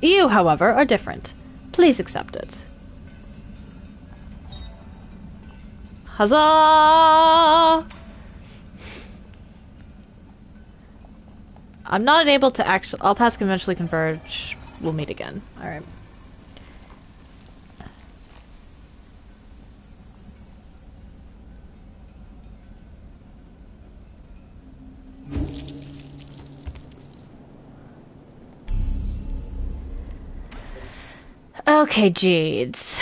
You, however, are different. Please accept it. Huzzah! I'm not able to actually... All paths can eventually converge. We'll meet again. Alright. Okay, Jeeds.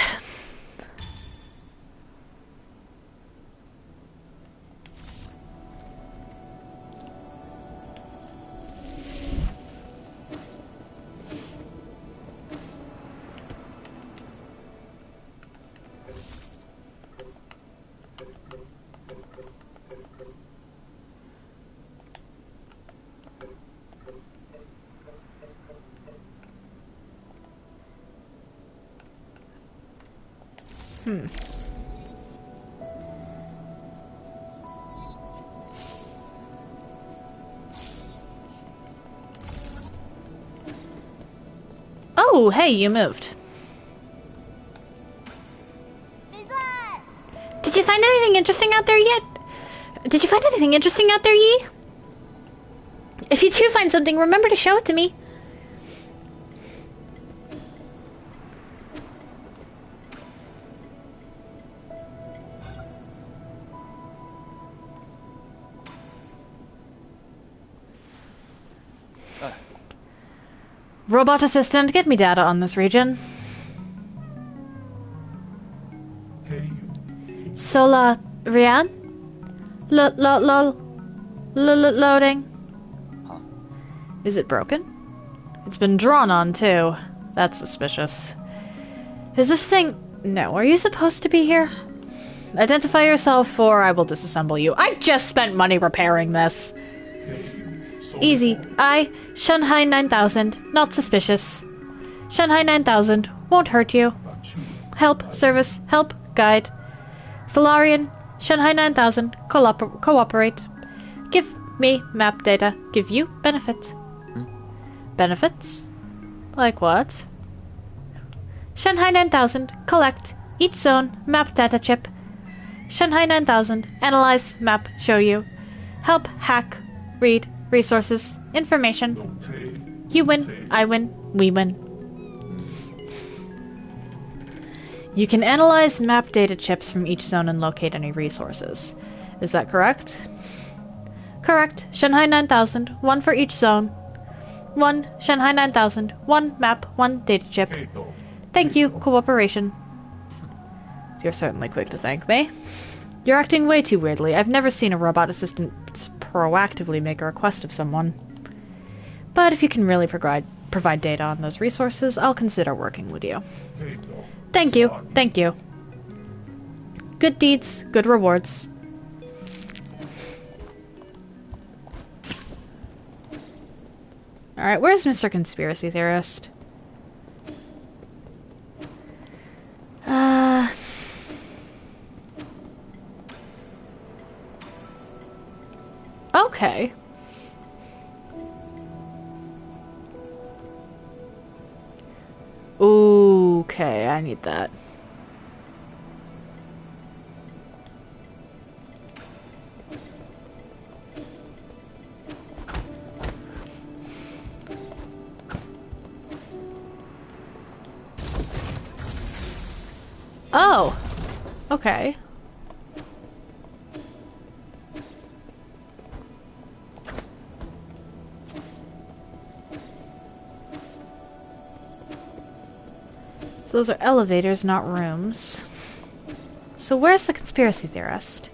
Oh, hey, you moved. Did you find anything interesting out there yet? Did you find anything interesting out there, Yi? If you do find something, remember to show it to me. Robot assistant, get me data on this region. Hey. Sola, Rian? Loading. Huh? Is it broken? It's been drawn on, too. That's suspicious. Is this thing... No, are you supposed to be here? Identify yourself, or I will disassemble you. I just spent money repairing this. Easy. I, Shanghai 9000. Not suspicious. Shanghai 9000. Won't hurt you. Help. Service. Help. Guide. Solarian. Shanghai 9000. Cooperate. Give me map data. Give you benefit. Benefits? Like what? Shanghai 9000. Collect. Each zone. Map data chip. Shanghai 9000. Analyze. Map. Show you. Help. Hack. Read. Resources. Information. You win. I win. We win. You can analyze map data chips from each zone and locate any resources. Is that correct? Correct. Shanghai 9000. One for each zone. 1. Shanghai 9000. 1 map. 1 data chip. Thank you. Cooperation. You're certainly quick to thank me. You're acting way too weirdly. I've never seen a robot assistant proactively make a request of someone. But if you can really provide data on those resources, I'll consider working with you. Thank you. Thank you. Good deeds, good rewards. Alright, where's Mr. Conspiracy Theorist? Okay. Okay, I need that. Oh! Okay. So those are elevators, not rooms. So where's the conspiracy theorist?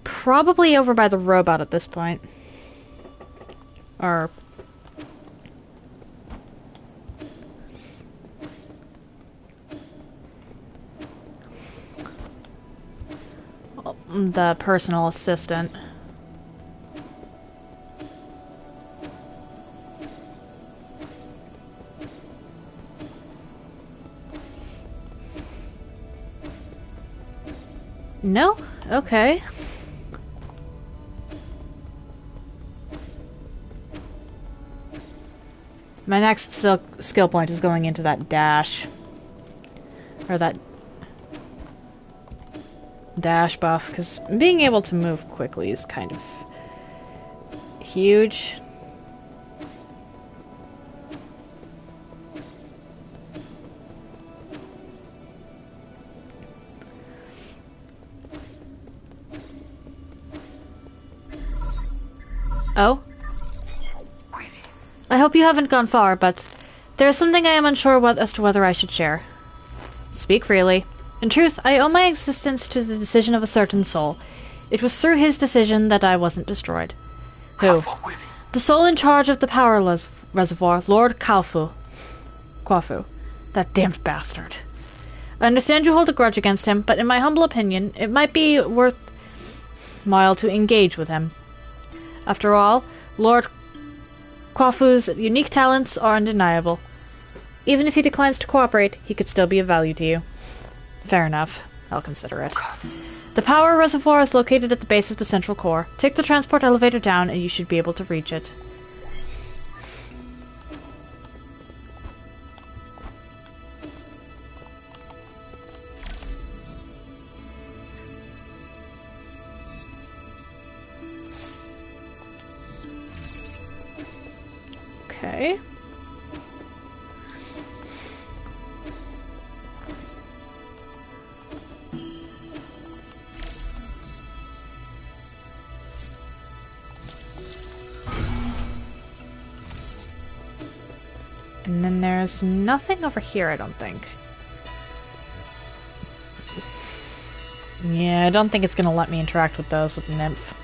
Probably over by the robot at this point. Or... the personal assistant. No? Okay. My next skill point is going into that dash. Or that dash buff, because being able to move quickly is kind of huge. Oh? I hope you haven't gone far, but there is something I am unsure as to whether I should share. Speak freely. In truth, I owe my existence to the decision of a certain soul. It was through his decision that I wasn't destroyed. Who? The soul in charge of the power reservoir, Lord Quafu. That damned bastard. I understand you hold a grudge against him, but in my humble opinion, it might be worthwhile to engage with him. After all, Lord Quafu's unique talents are undeniable. Even if he declines to cooperate, he could still be of value to you. Fair enough. I'll consider it. The power reservoir is located at the base of the central core. Take the transport elevator down and you should be able to reach it. Okay. And then there's nothing over here, I don't think. Yeah, I don't think it's gonna let me interact with those with the nymph.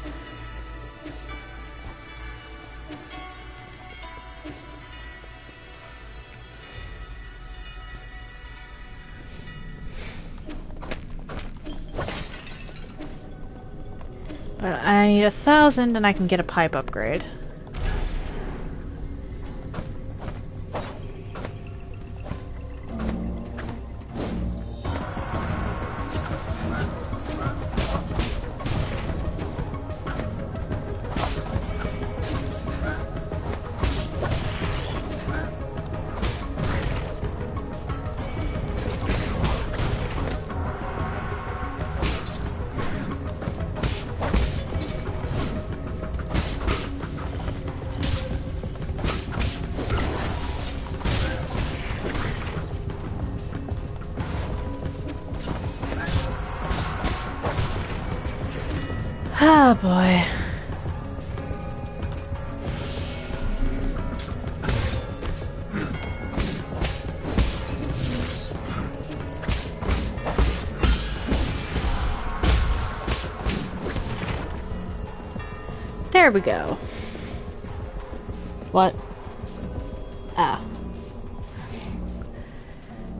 But I need 1,000 and I can get a pipe upgrade. Oh boy. There we go. What? Ah.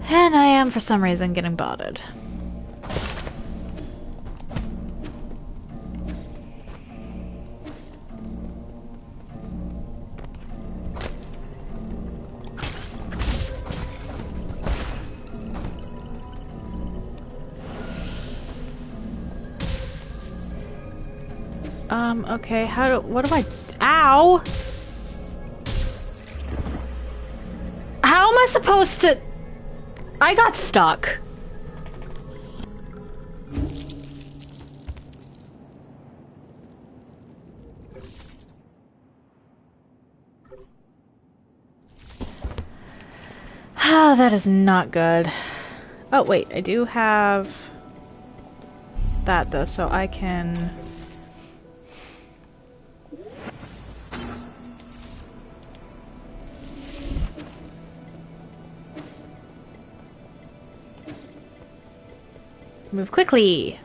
And I am, for some reason, getting botted. Okay, what do I... Ow! How am I supposed to... I got stuck. Oh, that is not good. Oh, wait, I do have that, though, so I can... move quickly!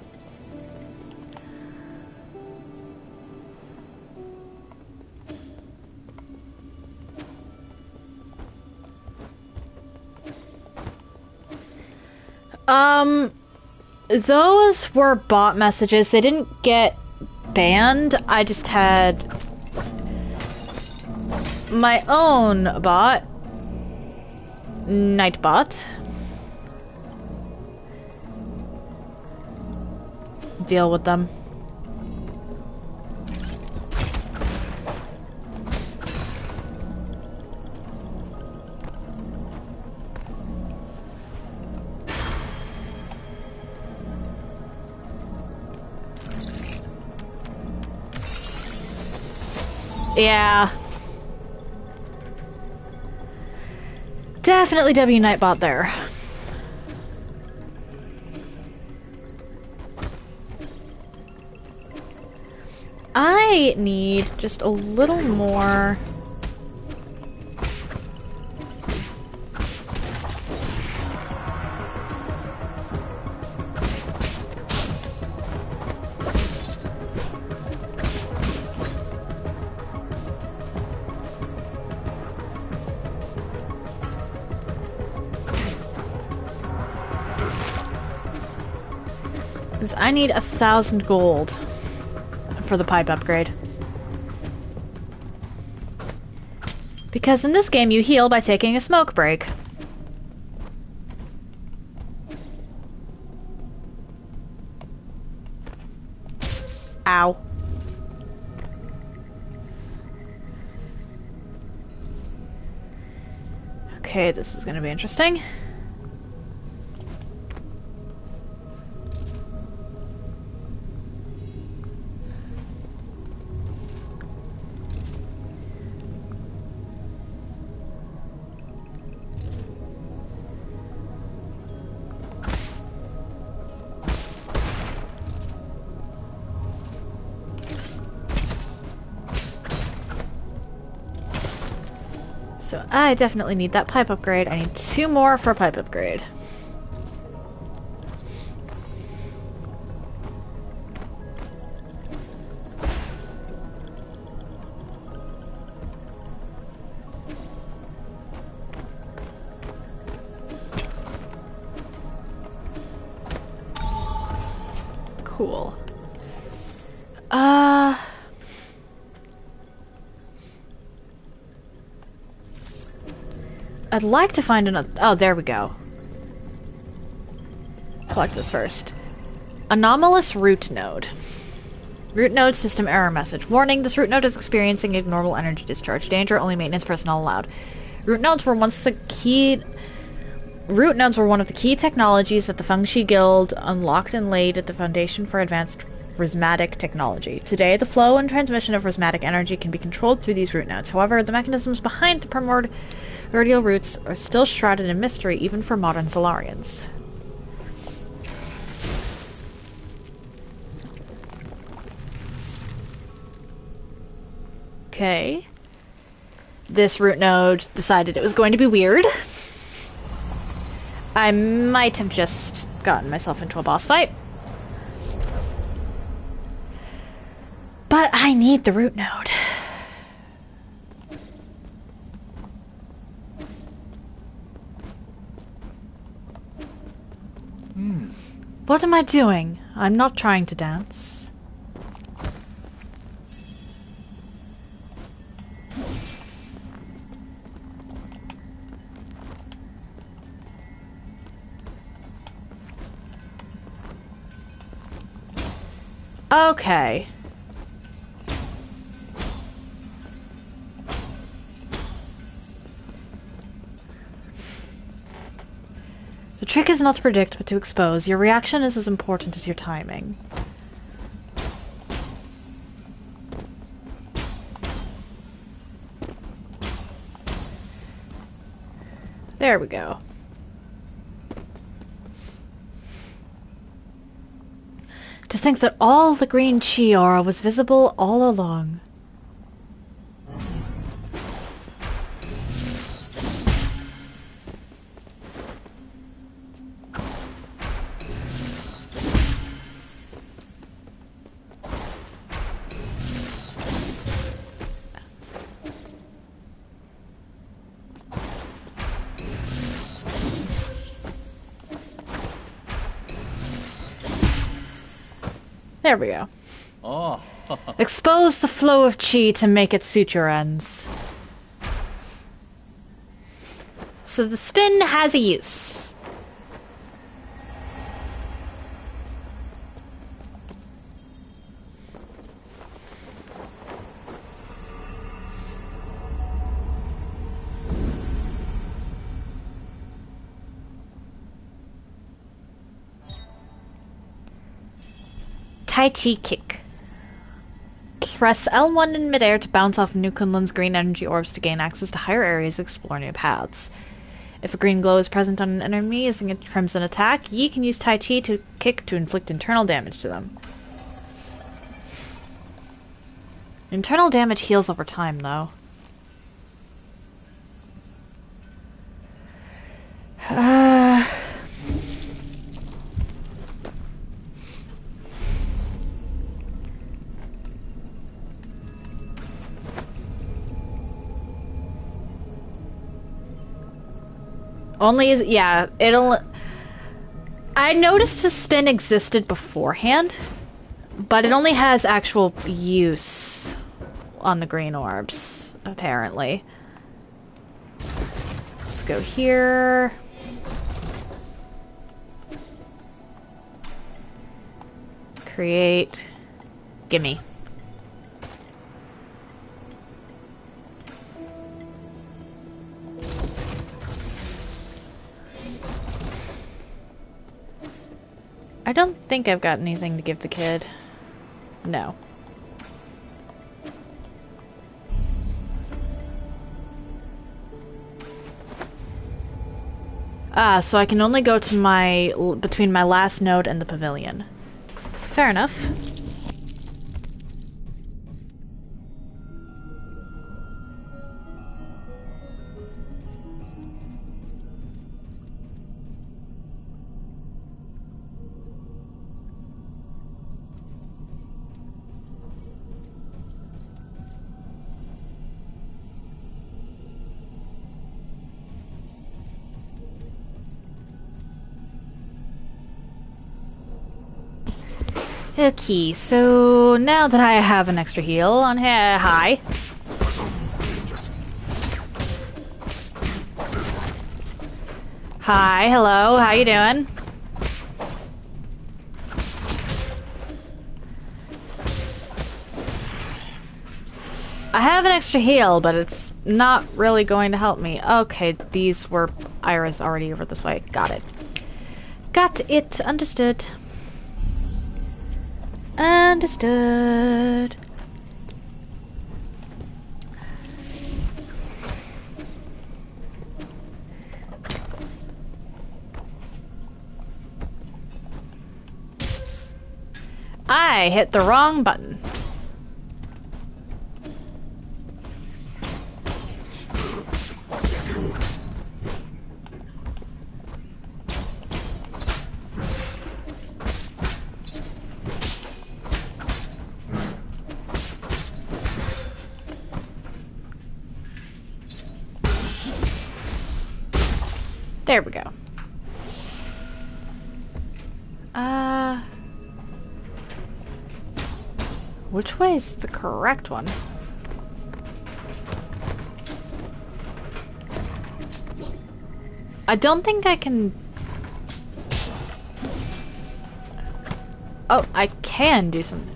Those were bot messages. They didn't get banned. I just had my own bot, Nightbot, deal with them. Yeah. Definitely W Nightbot there. I need just a little more... I need 1,000 gold for the pipe upgrade. Because in this game you heal by taking a smoke break. Ow. Okay, this is gonna be interesting. So I definitely need that pipe upgrade. I need 2 more for a pipe upgrade. Cool. I'd like to find another... Oh, there we go. Collect this first. Anomalous root node. Root node system error message. Warning, this root node is experiencing abnormal energy discharge. Danger, only maintenance personnel allowed. Root nodes were once the key... Root nodes were one of the key technologies that the Fengshi Guild unlocked and laid at the foundation for advanced prismatic technology. Today, the flow and transmission of prismatic energy can be controlled through these root nodes. However, the mechanisms behind the primordial roots are still shrouded in mystery, even for modern Solarians. Okay. This root node decided it was going to be weird. I might have just gotten myself into a boss fight. But I need the root node. What am I doing? I'm not trying to dance. Okay. The trick is not to predict, but to expose. Your reaction is as important as your timing. There we go. To think that all the green chi aura was visible all along. There we go. Oh. Expose the flow of chi to make it suit your ends. So the spin has a use. Tai Chi Kick. Press L1 in midair to bounce off New Kunlun's green energy orbs to gain access to higher areas and explore new paths. If a green glow is present on an enemy using a crimson attack, Yi can use Tai Chi to kick to inflict internal damage to them. Internal damage heals over time, though. Only is, yeah, it'll... I noticed the spin existed beforehand, but it only has actual use on the green orbs, apparently. Let's go here. Create. Gimme. I don't think I've got anything to give the kid. No. Ah, so I can only go to my... between my last node and the pavilion. Fair enough. Okay, so now that I have an extra heal on here, hi. Hi, hello, how you doing? I have an extra heal, but it's not really going to help me. Okay, these were Iris already over this way. Got it. Got it. Understood. Understood. I hit the wrong button. There we go. Which way is the correct one? I don't think I can... Oh, I can do something.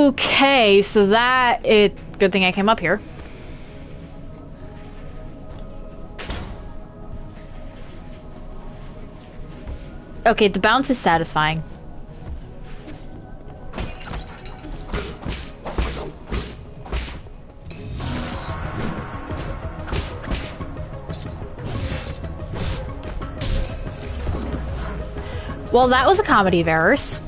Okay, so good thing I came up here. Okay, the bounce is satisfying. Well, that was a comedy of errors.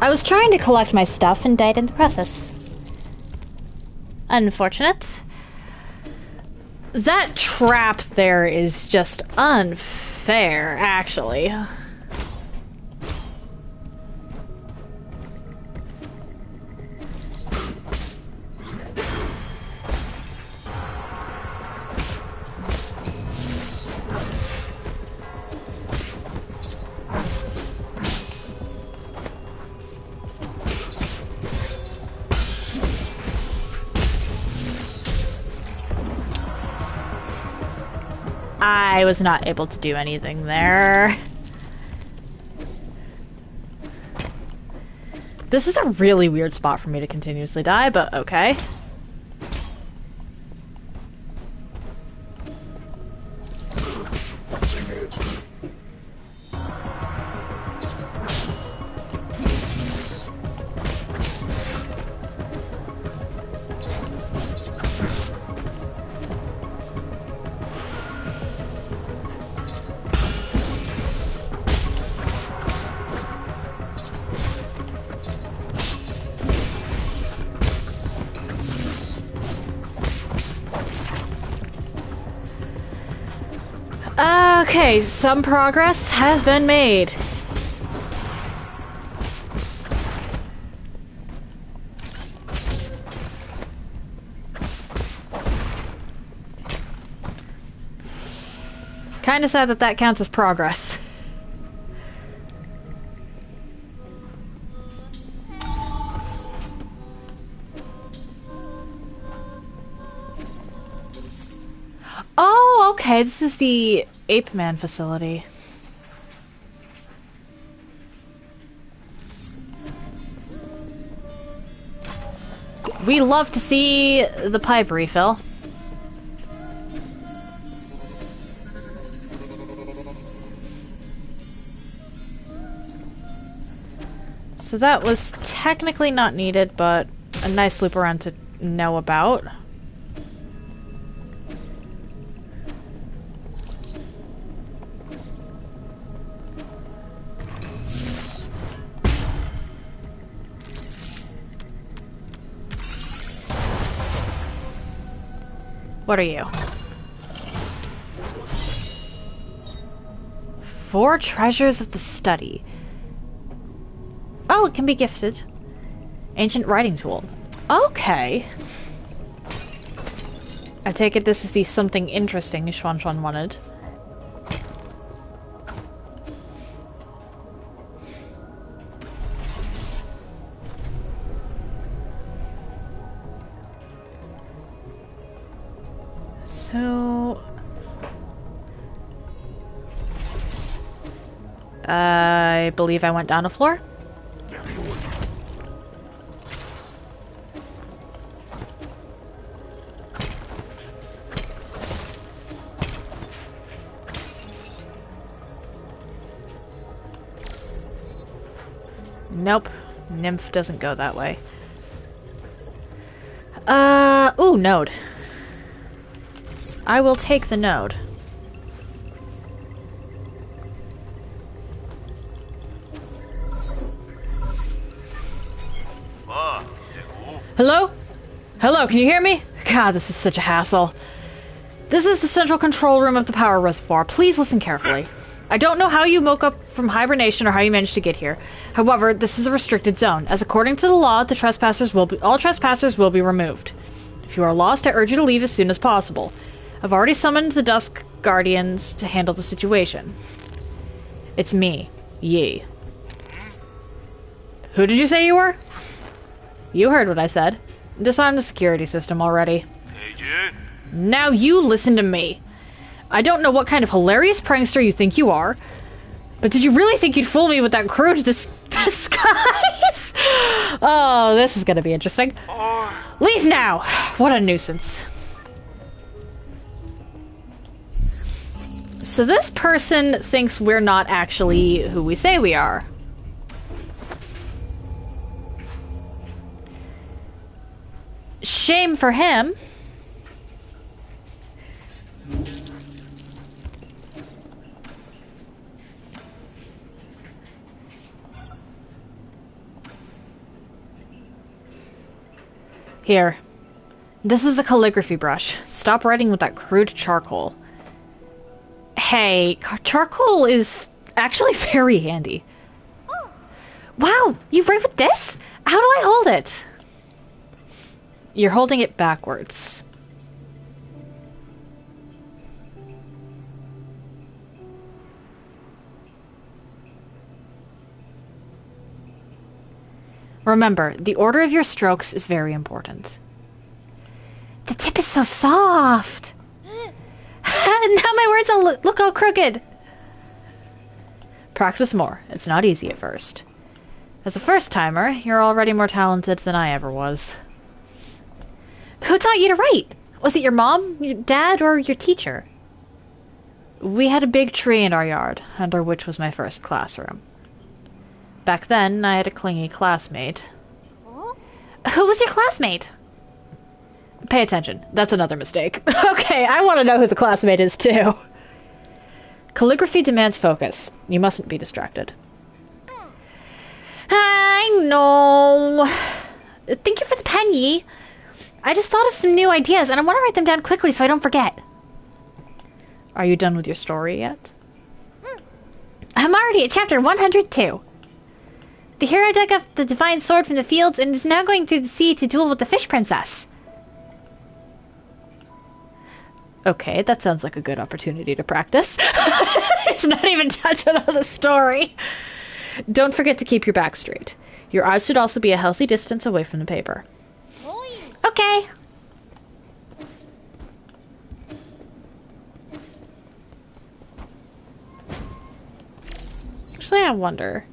I was trying to collect my stuff and died in the process. Unfortunate. That trap there is just unfair, actually. I was not able to do anything there. This is a really weird spot for me to continuously die, but okay. Okay, some progress has been made. Kinda sad that that counts as progress. Oh, okay, this is the Ape Man facility. We love to see the pipe refill. So that was technically not needed, but a nice loop around to know about. What are you? 4 treasures of the study. Oh, it can be gifted. Ancient writing tool. Okay. I take it this is the something interesting Xuan Xuan wanted. So... I believe I went down a floor. Nope. Nymph doesn't go that way. Ooh, node. I will take the node. Hello? Hello, can you hear me? God, this is such a hassle. This is the central control room of the power reservoir. Please listen carefully. I don't know how you woke up from hibernation or how you managed to get here. However, this is a restricted zone, as according to the law, all trespassers will be removed. If you are lost, I urge you to leave as soon as possible. I've already summoned the Dusk Guardians to handle the situation. It's me, Yi. Who did you say you were? You heard what I said. Disarm the security system already. Now you listen to me. I don't know what kind of hilarious prankster you think you are, but did you really think you'd fool me with that crude disguise? Oh, this is gonna be interesting. Leave now! What a nuisance. So this person thinks we're not actually who we say we are. Shame for him. Here. This is a calligraphy brush. Stop writing with that crude charcoal. Hey, charcoal is actually very handy. Wow, you write with this? How do I hold it? You're holding it backwards. Remember, the order of your strokes is very important. The tip is so soft. Now my words all look all crooked. Practice more. It's not easy at first. As a first-timer, you're already more talented than I ever was. Who taught you to write? Was it your mom, your dad, or your teacher? We had a big tree in our yard, under which was my first classroom. Back then, I had a clingy classmate. Who was your classmate? Pay attention. That's another mistake. Okay, I want to know who the classmate is, too. Calligraphy demands focus. You mustn't be distracted. I know. Thank you for the pen, Yi. I just thought of some new ideas, and I want to write them down quickly so I don't forget. Are you done with your story yet? I'm already at chapter 102. The hero dug up the divine sword from the fields and is now going through the sea to duel with the fish princess. Okay, that sounds like a good opportunity to practice. It's not even touching on the story. Don't forget to keep your back straight. Your eyes should also be a healthy distance away from the paper. Okay. Actually, I wonder,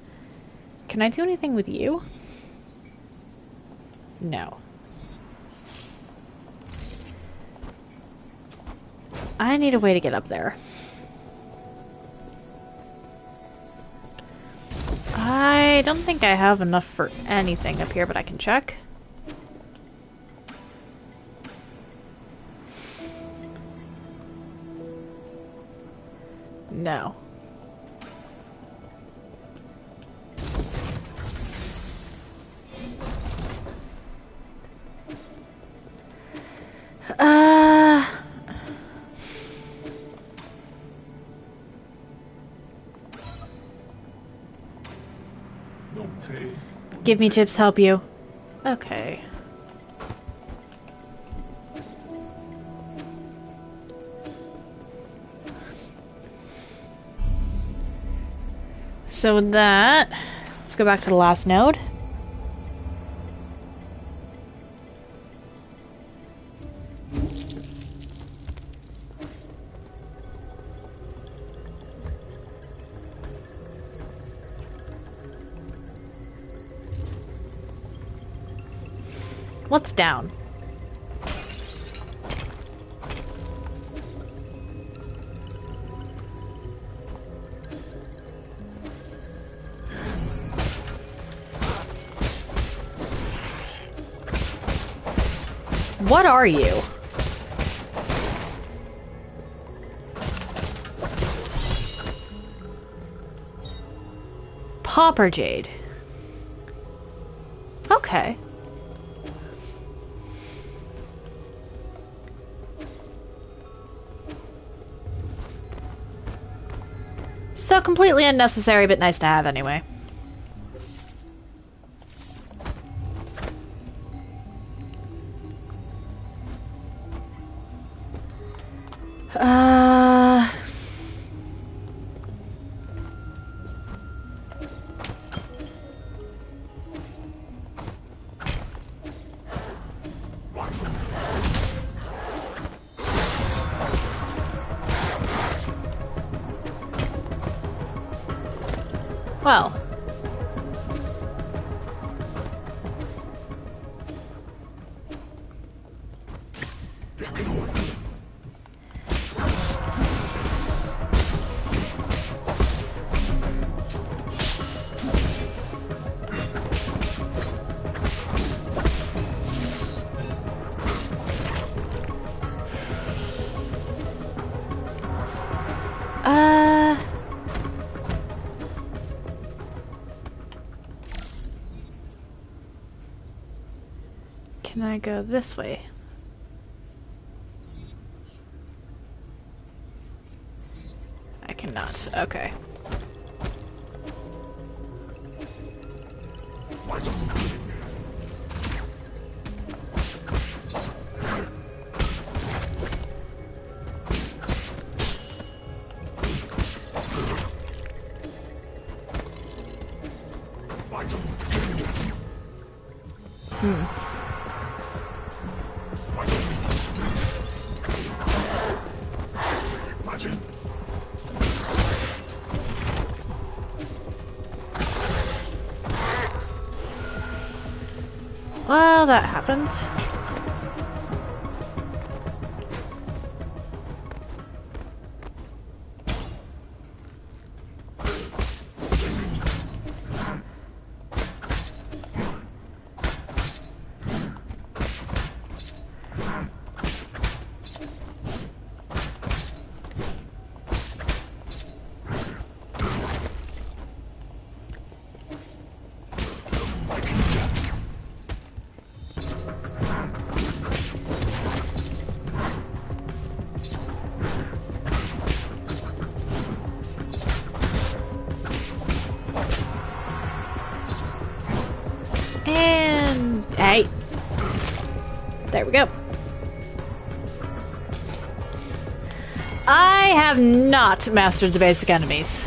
can I do anything with you? No. I need a way to get up there. I don't think I have enough for anything up here, but I can check. No. Give me chips, help you. Okay. So with that, let's go back to the last node. What's down? What are you? Pauper Jade. Okay. So completely unnecessary, but nice to have anyway. Well. Can I go this way? I cannot. Okay. Well, that happened. And... hey! There we go. I have not mastered the basic enemies.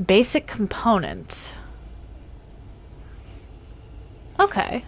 Basic component. Okay.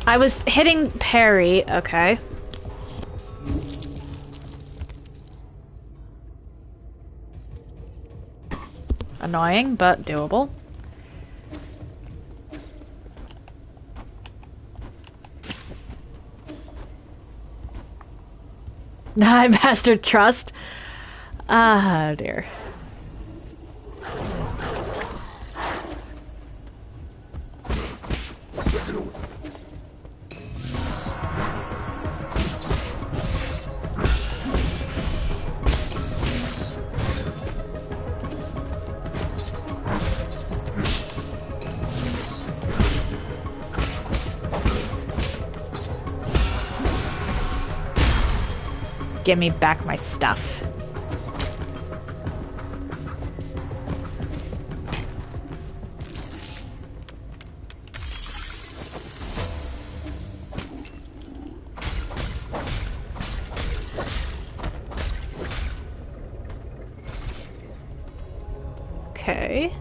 I was hitting parry, okay. Annoying, but doable. I mastered trust. Ah, dear. Give me back my stuff. Okay.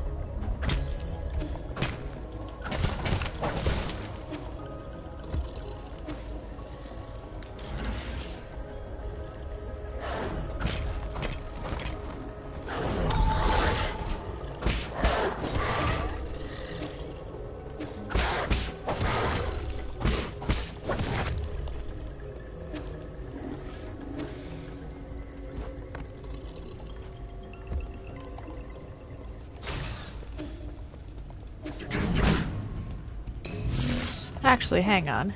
Actually, hang on.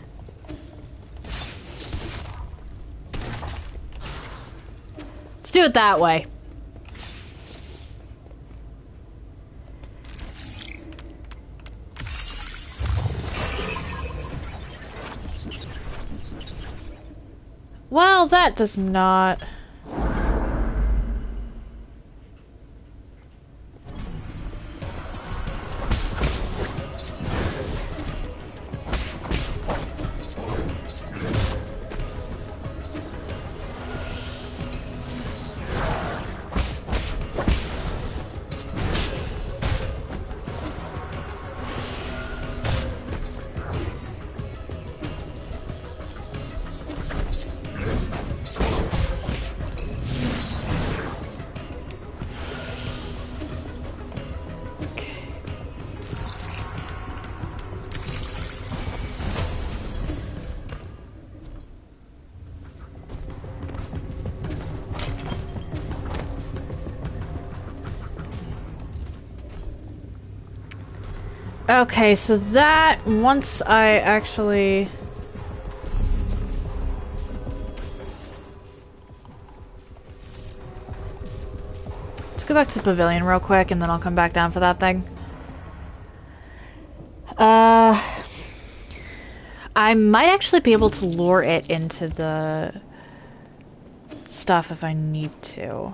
Let's do it that way. Well, that does not... Okay, so that, once I actually... Let's go back to the pavilion real quick, and then I'll come back down for that thing. I might actually be able to lure it into the stuff if I need to.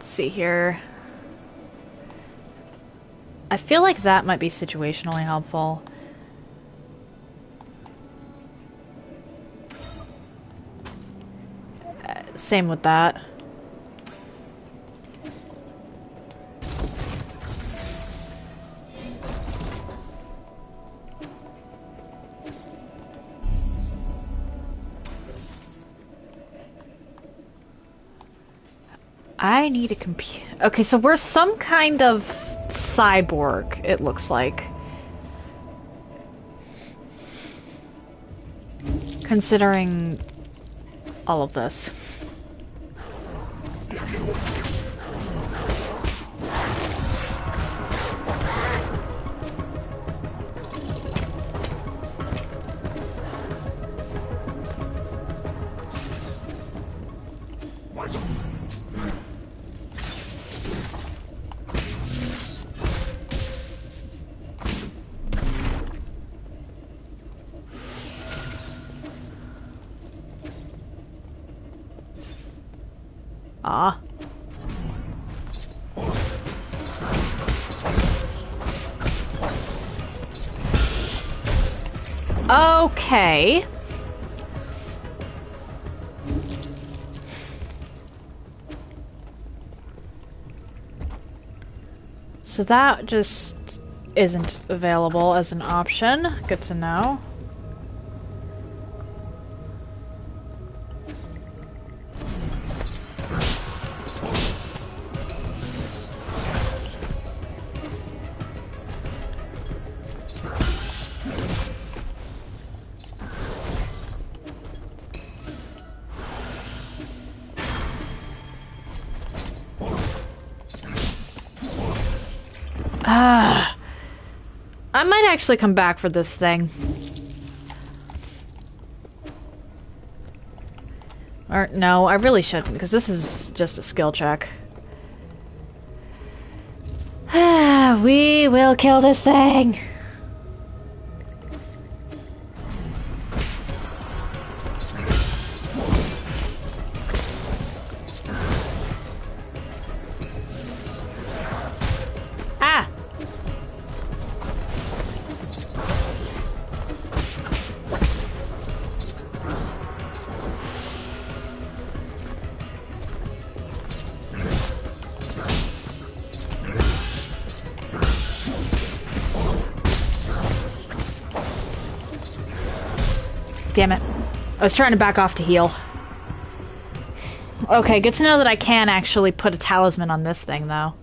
See here. I feel like that might be situationally helpful. Same with that. I need a computer. Okay, so we're some kind of cyborg, it looks like. Considering all of this. Ah. Okay. So that just isn't available as an option. Good to know. I might actually come back for this thing. Or, no, I really shouldn't, because this is just a skill check. We will kill this thing! Ah! Damn it. I was trying to back off to heal. Okay, good to know that I can actually put a talisman on this thing, though.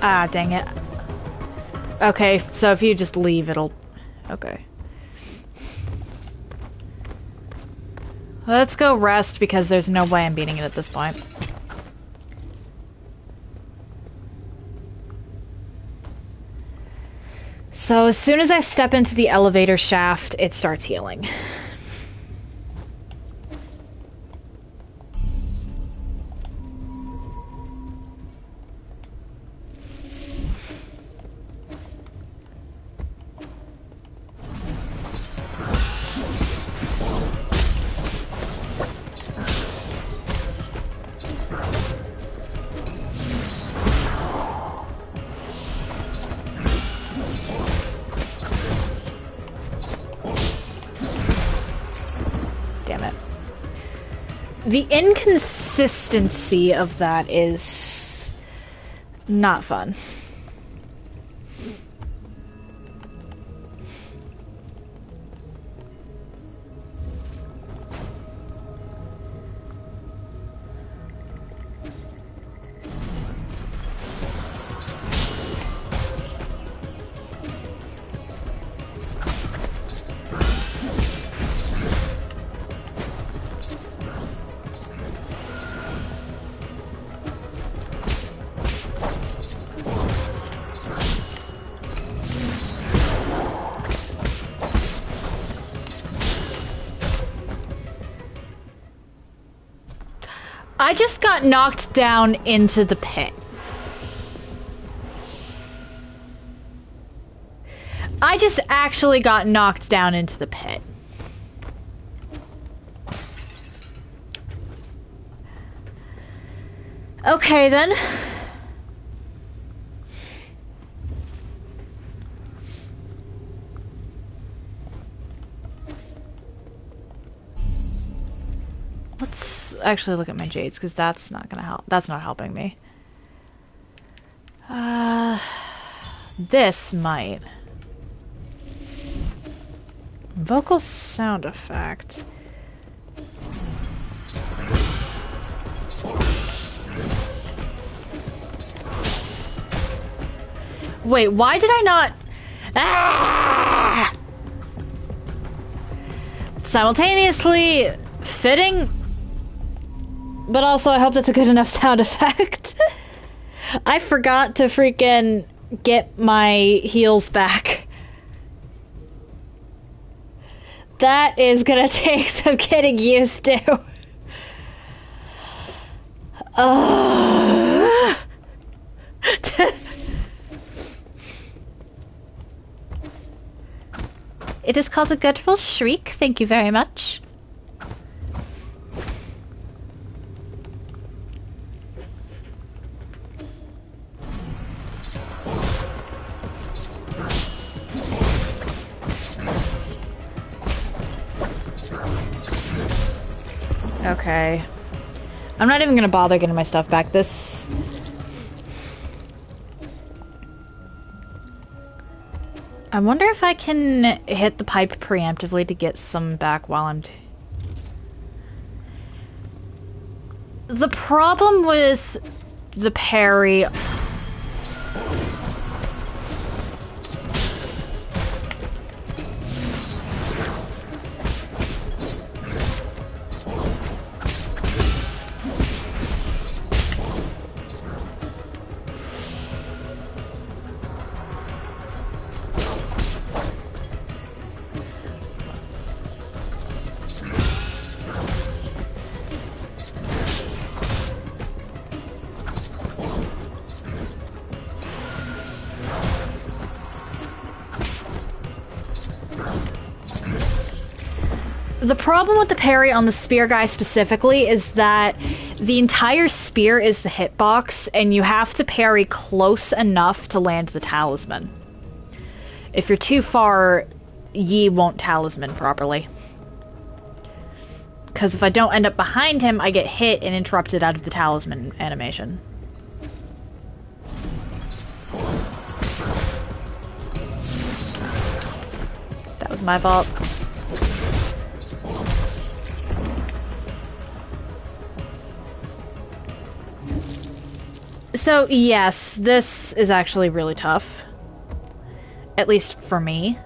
Ah, dang it. Okay, so if you just leave, it'll... Okay. Let's go rest, because there's no way I'm beating it at this point. So as soon as I step into the elevator shaft, it starts healing. Damn it. The inconsistency of that is not fun. I just got knocked down into the pit. I just actually got knocked down into the pit. Okay, then. Let's actually look at my jades, because that's not gonna help. That's not helping me. This might. Vocal sound effect. Wait, why did I not... Ah! Simultaneously fitting, but also I hope that's a good enough sound effect. I forgot to freaking get my heals back. That is gonna take some getting used to. It is called a guttural shriek. Thank you very much. Okay. I'm not even gonna bother getting my stuff back. This... I wonder if I can hit the pipe preemptively to get some back while I'm... The problem with the parry... The problem with the parry on the spear guy specifically is that the entire spear is the hitbox, and you have to parry close enough to land the talisman. If you're too far, Yi won't talisman properly. Because if I don't end up behind him, I get hit and interrupted out of the talisman animation. That was my fault. So, yes, this is actually really tough. At least for me.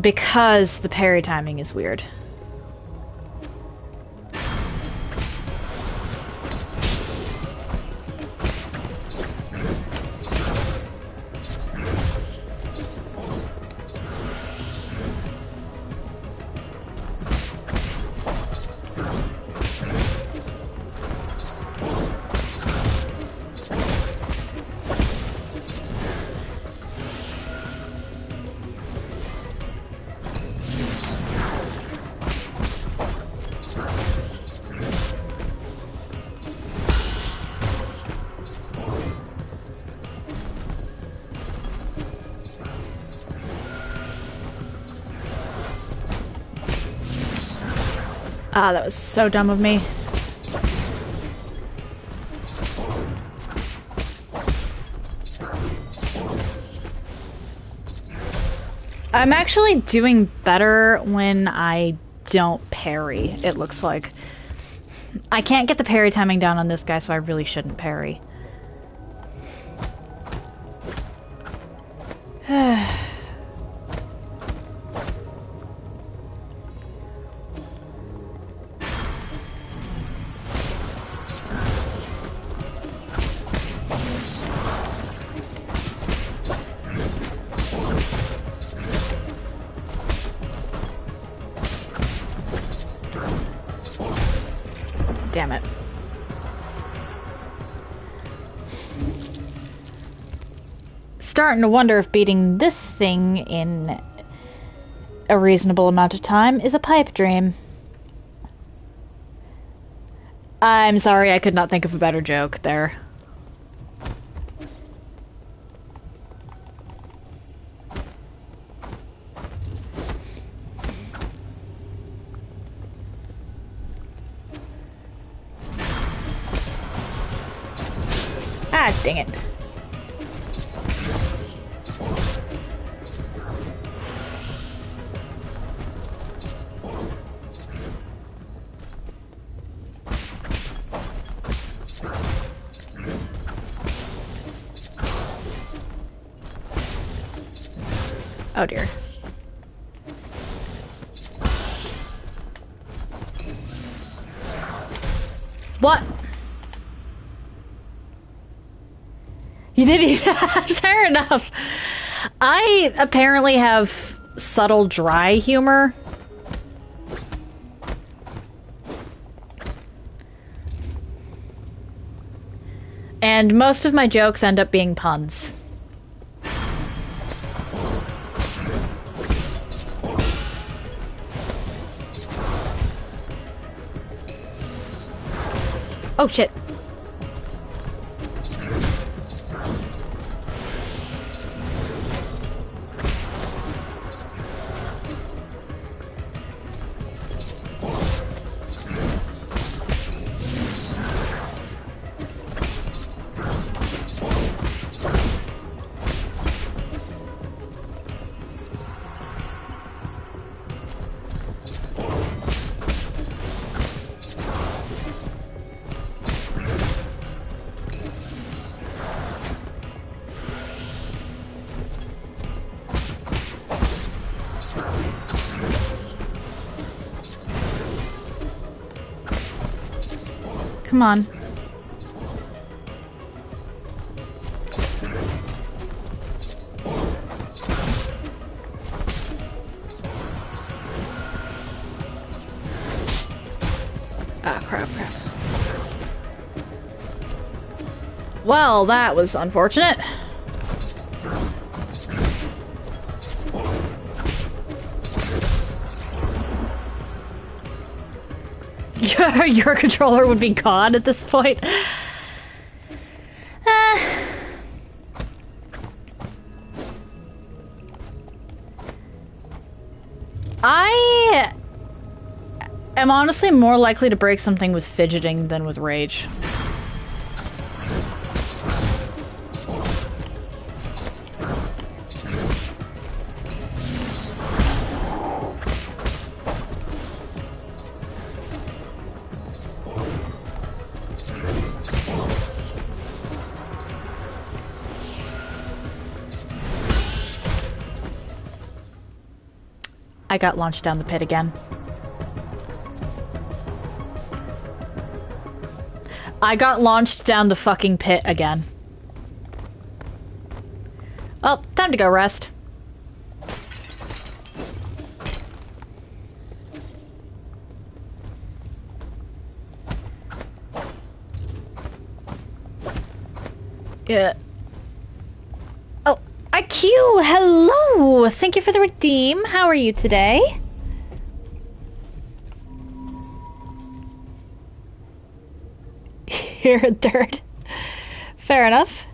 Because the parry timing is weird. Ah, that was so dumb of me. I'm actually doing better when I don't parry, it looks like. I can't get the parry timing down on this guy, so I really shouldn't parry. Damn it. Starting to wonder if beating this thing in a reasonable amount of time is a pipe dream. I'm sorry, I could not think of a better joke there. Ah, dang it. Oh dear. What? You didn't even... Fair enough. I apparently have subtle dry humor. And most of my jokes end up being puns. Oh shit. Come on. Ah, crap. Well, that was unfortunate. Your controller would be gone at this point. I am honestly more likely to break something with fidgeting than with rage. I got launched down the pit again. I got launched down the fucking pit again. Oh, time to go rest. Yeah. Oh, IQ, hello! Thank you for the redeem. How are you today? You're a third. Fair enough.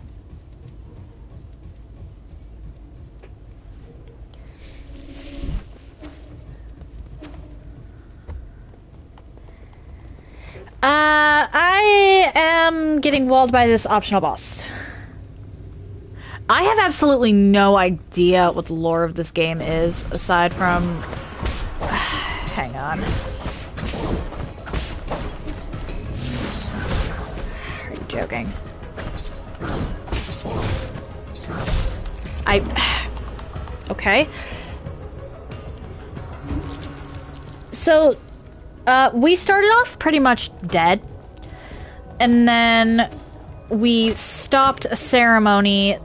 I am getting walled by this optional boss. I have absolutely no idea what the lore of this game is, aside from... Hang on. Are you joking? Okay. So, we started off pretty much dead. And then we stopped a ceremony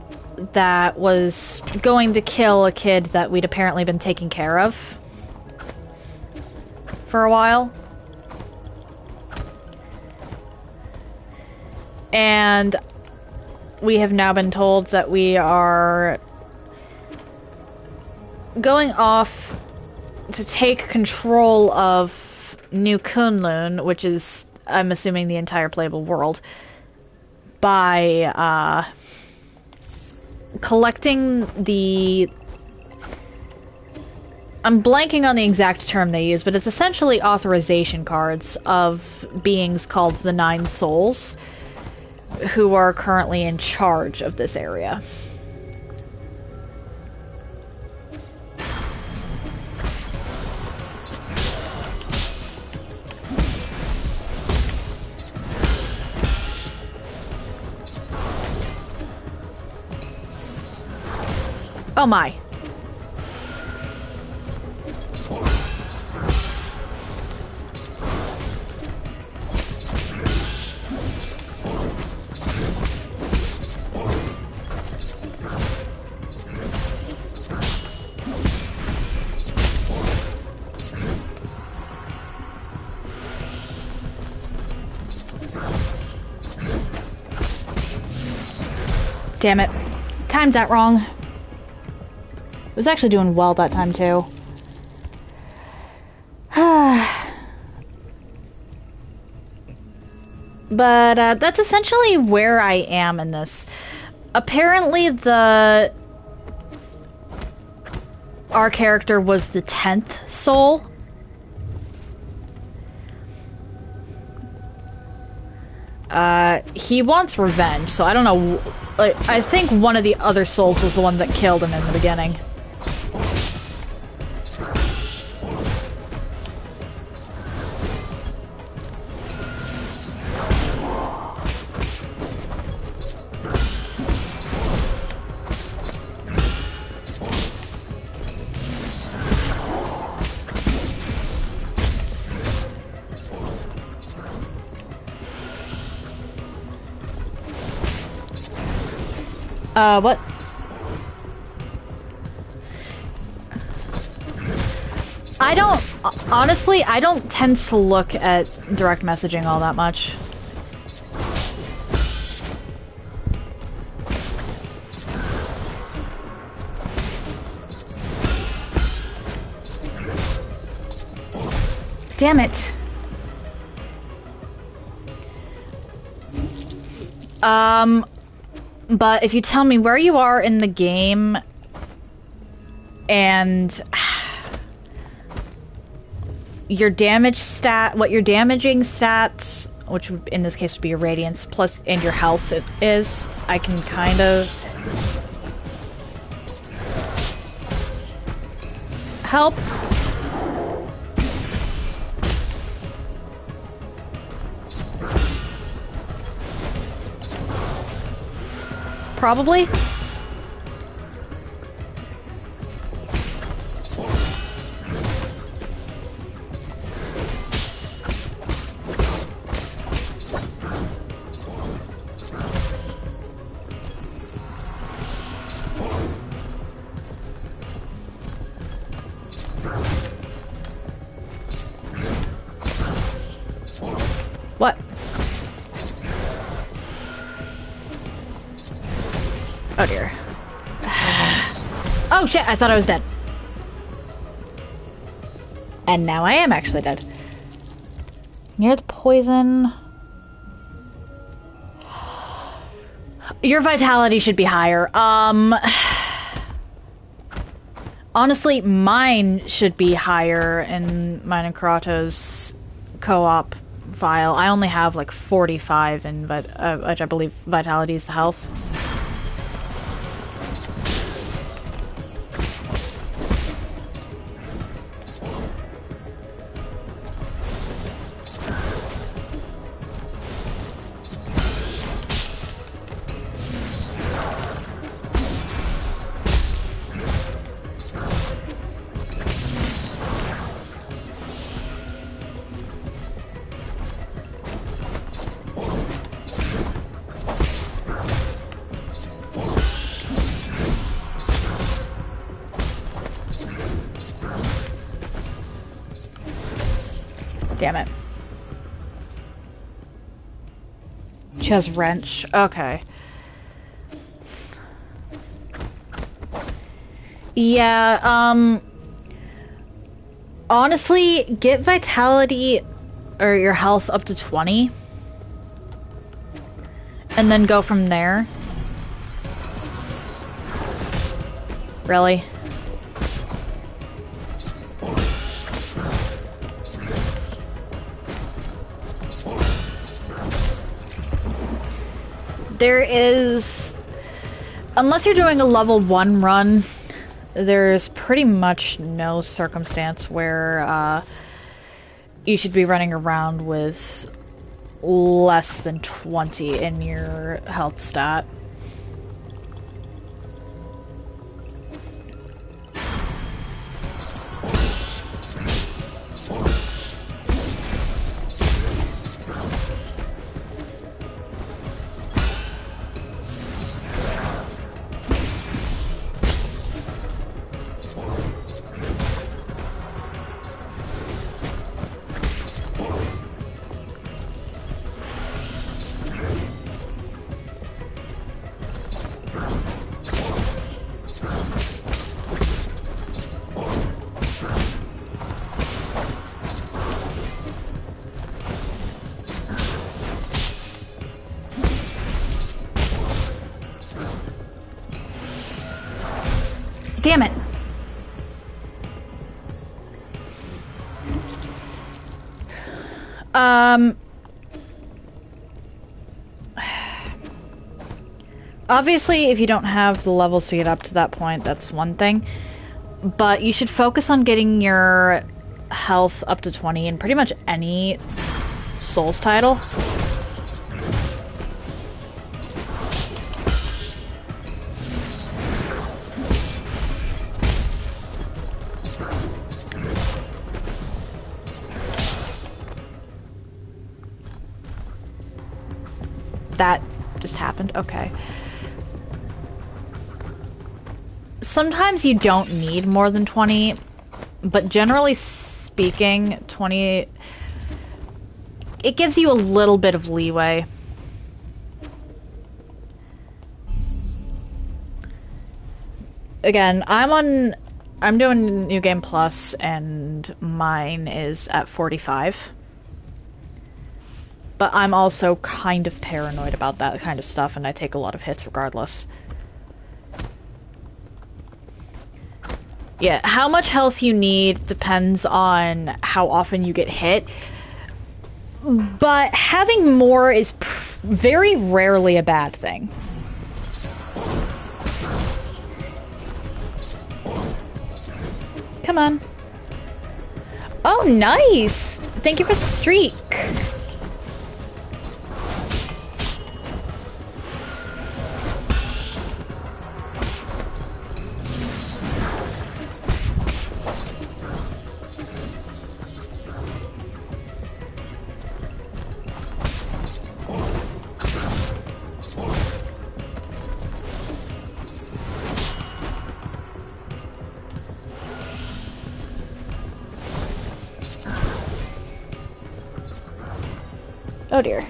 that was going to kill a kid that we'd apparently been taking care of for a while. And we have now been told that we are going off to take control of New Kunlun, which is, I'm assuming, the entire playable world, by collecting the... I'm blanking on the exact term they use, but it's essentially authorization cards of beings called the Nine Souls, who are currently in charge of this area. Oh my. Damn it. Timed that wrong. I was actually doing well that time, too. But, that's essentially where I am in this. Apparently, our character was the 10th soul. He wants revenge, so I don't know, like, I think one of the other souls was the one that killed him in the beginning. What? Honestly, I don't tend to look at direct messaging all that much. Damn it. But if you tell me where you are in the game and your damage stat, what your damaging stats, which would, in this case would be your radiance, plus, and your health is, I can kind of help. Probably. Oh dear. Oh shit, I thought I was dead. And now I am actually dead. Near the poison. Your vitality should be higher. Honestly, mine should be higher in mine and Karato's co-op file. I only have like 45 in which I believe vitality is the health. Damn it. She has wrench. Okay. Yeah, honestly, get vitality or your health up to 20. And then go from there. Really? There is, unless you're doing a level 1 run, there's pretty much no circumstance where you should be running around with less than 20 in your health stat. Damn it. Obviously, if you don't have the levels to get up to that point, that's one thing. But you should focus on getting your health up to 20 in pretty much any Souls title. That just happened? Okay. Sometimes you don't need more than 20, but generally speaking, 20... it gives you a little bit of leeway. Again, I'm doing New Game Plus, and mine is at 45. But I'm also kind of paranoid about that kind of stuff, and I take a lot of hits regardless. Yeah, how much health you need depends on how often you get hit. But having more is very rarely a bad thing. Come on. Oh, nice! Thank you for the streak. Oh dear.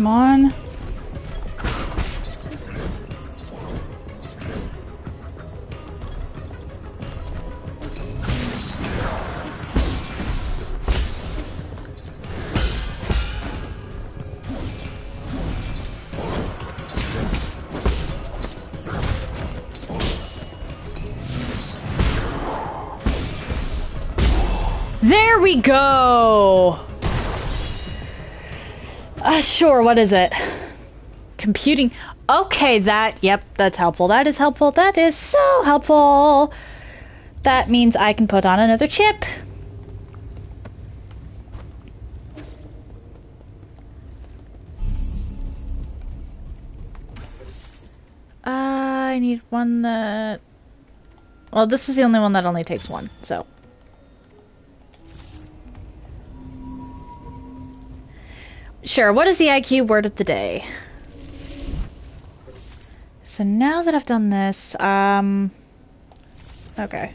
Come on. There we go! Sure, what is it? Computing. Okay, yep, that's helpful. That is helpful. That is so helpful. That means I can put on another chip. I need one that... Well, this is the only one that only takes one, so... Sure, what is the IQ word of the day? So now that I've done this, okay.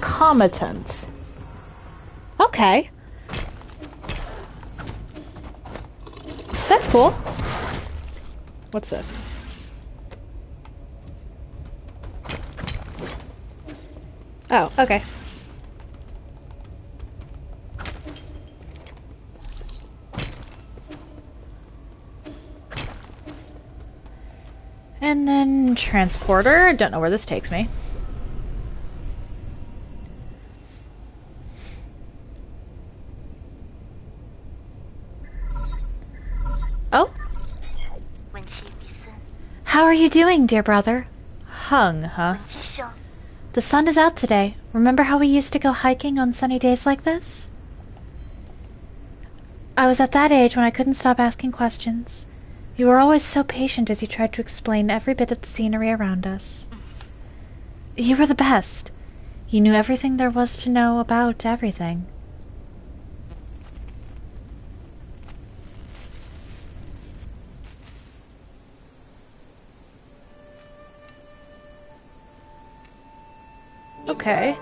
Concomitant. Okay. That's cool. What's this? Oh, okay. And then transporter. Don't know where this takes me. Oh? How are you doing, dear brother? Hung, huh? The sun is out today. Remember how we used to go hiking on sunny days like this? I was at that age when I couldn't stop asking questions. You were always so patient as you tried to explain every bit of the scenery around us. You were the best. You knew everything there was to know about everything. Okay.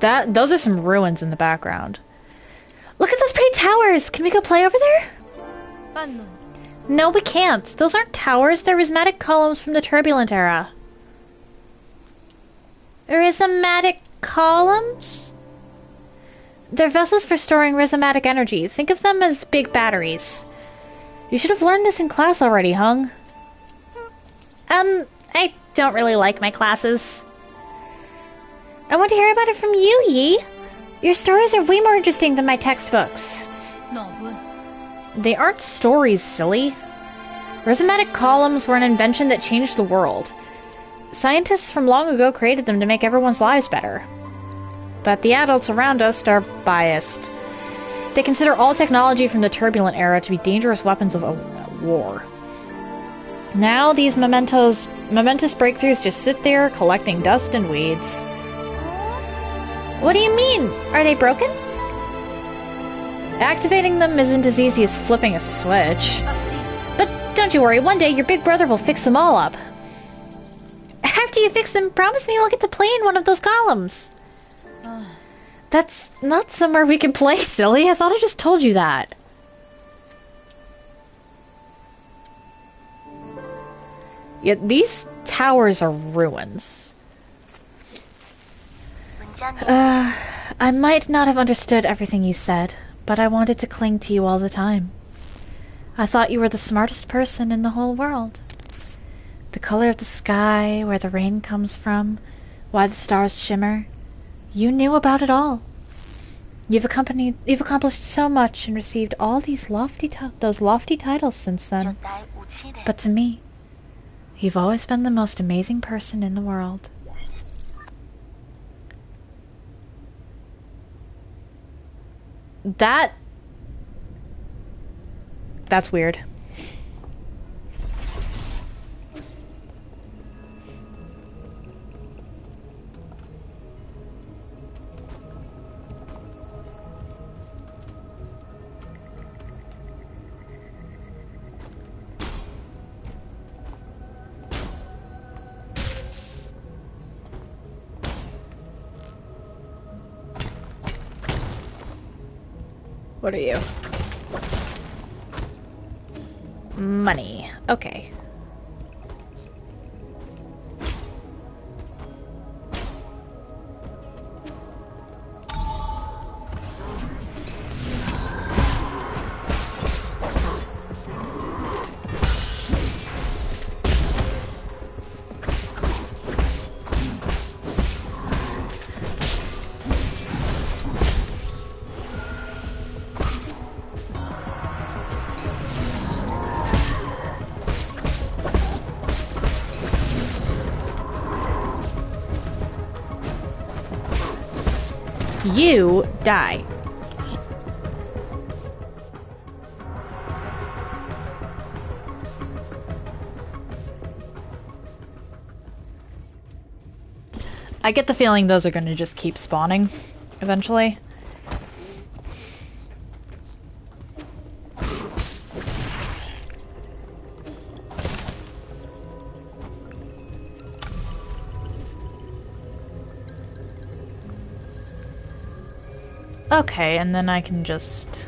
Those are some ruins in the background. Look at those pretty towers! Can we go play over there? No, we can't. Those aren't towers, they're rhismatic columns from the turbulent era. Rhismatic columns? They're vessels for storing rhizomatic energy. Think of them as big batteries. You should have learned this in class already, Hung. I don't really like my classes. I want to hear about it from you, Yi. Your stories are way more interesting than my textbooks. They aren't stories, silly. Rhizomatic columns were an invention that changed the world. Scientists from long ago created them to make everyone's lives better. But the adults around us are biased. They consider all technology from the turbulent era to be dangerous weapons of war. Now these momentous breakthroughs just sit there collecting dust and weeds. What do you mean? Are they broken? Activating them isn't as easy as flipping a switch. But don't you worry, one day your big brother will fix them all up. After you fix them, promise me we'll get to play in one of those columns. That's not somewhere we can play, silly. I thought I just told you that. Yeah, these towers are ruins. I might not have understood everything you said, but I wanted to cling to you all the time. I thought you were the smartest person in the whole world. The color of the sky, where the rain comes from, why the stars shimmer. You knew about it all. You've accomplished so much and received all these lofty titles since then. But to me, you've always been the most amazing person in the world. That's weird. What are you? Money. Okay. You die. I get the feeling those are going to just keep spawning eventually. Okay, and then I can just...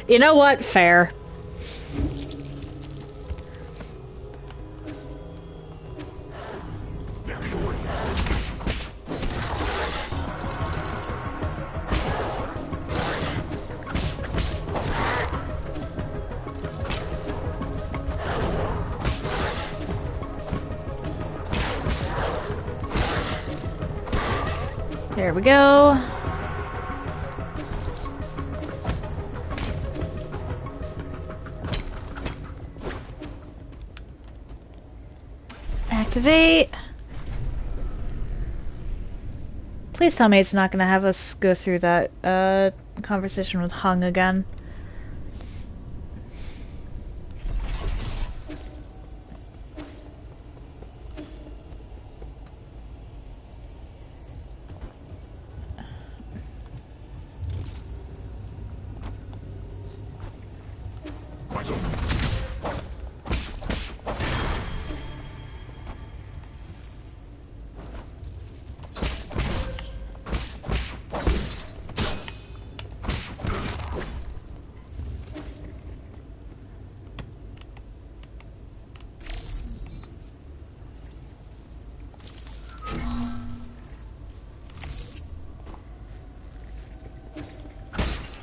You know what? Fair. There we go. Activate. Please tell me it's not gonna have us go through that conversation with Hung again.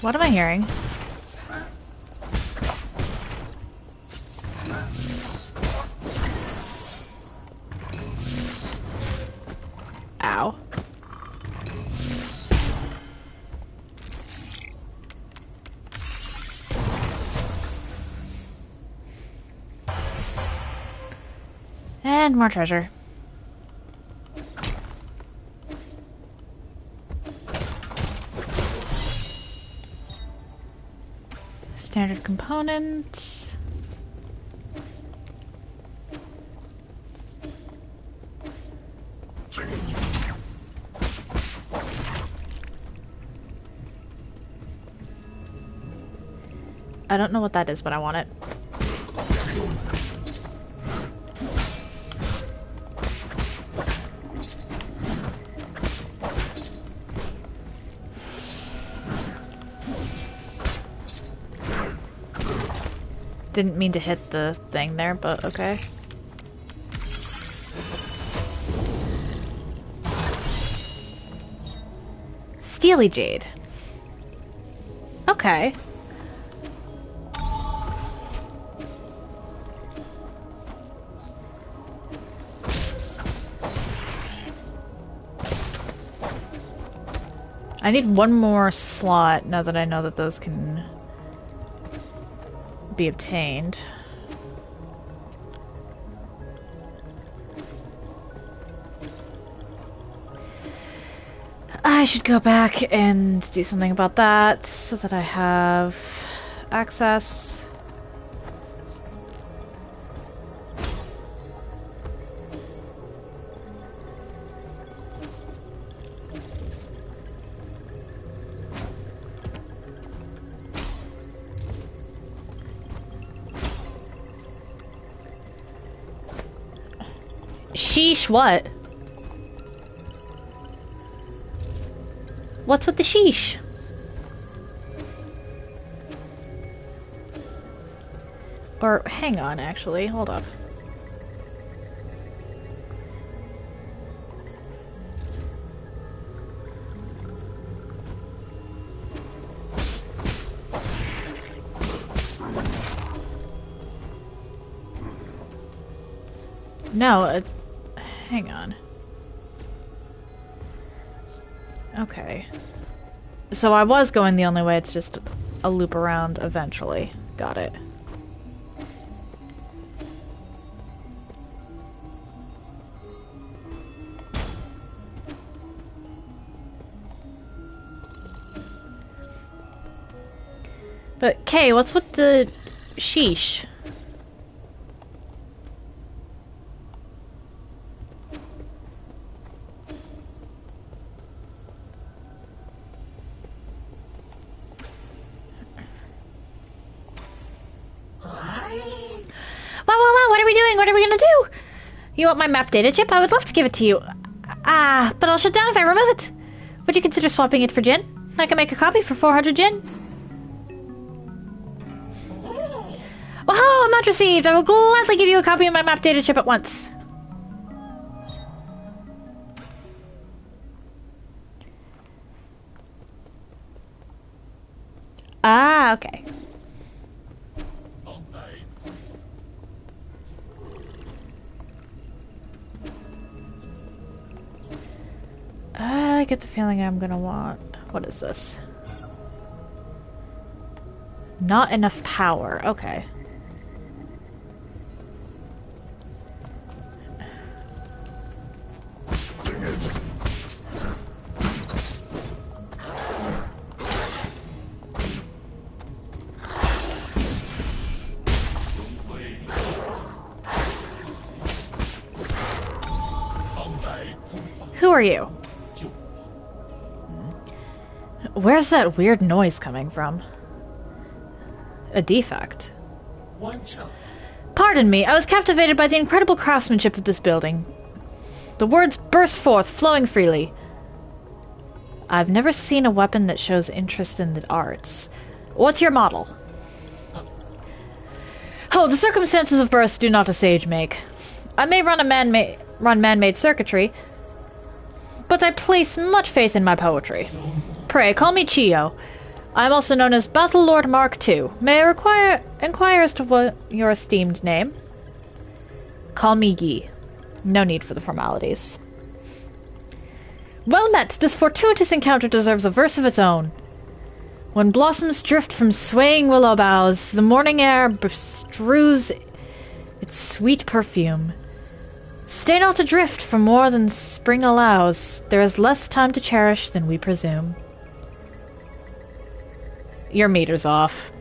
What am I hearing? Ow. And more treasure. Standard component. I don't know what that is, but I want it. Didn't mean to hit the thing there, but okay. Steely Jade. Okay. I need one more slot now that I know that those can be obtained. I should go back and do something about that so that I have access. sheesh what? What's with the sheesh? Or, hang on, actually. Hold up. No, hang on. Okay. So I was going the only way, it's just a loop around eventually. Got it. But, Kay, what's with the sheesh? Wow, what are we doing? What are we gonna do? You want my map data chip? I would love to give it to you. But I'll shut down if I remove it. Would you consider swapping it for gin? I can make a copy for 400 gin. Wow, amount received. I will gladly give you a copy of my map data chip at once. Okay. I get the feeling I'm gonna want... What is this? Not enough power. Okay. Who are you? Where's that weird noise coming from? A defect. Pardon me, I was captivated by the incredible craftsmanship of this building. The words burst forth, flowing freely. I've never seen a weapon that shows interest in the arts. What's your model? Oh, the circumstances of birth do not a sage make. I may run man-made circuitry, but I place much faith in my poetry. Pray, call me Chio. I am also known as Battle Lord Mark II. May I inquire as to what your esteemed name? Call me Yi. No need for the formalities. Well met! This fortuitous encounter deserves a verse of its own. When blossoms drift from swaying willow boughs, the morning air bestrews its sweet perfume. Stay not adrift for more than spring allows. There is less time to cherish than we presume. Your meter's off.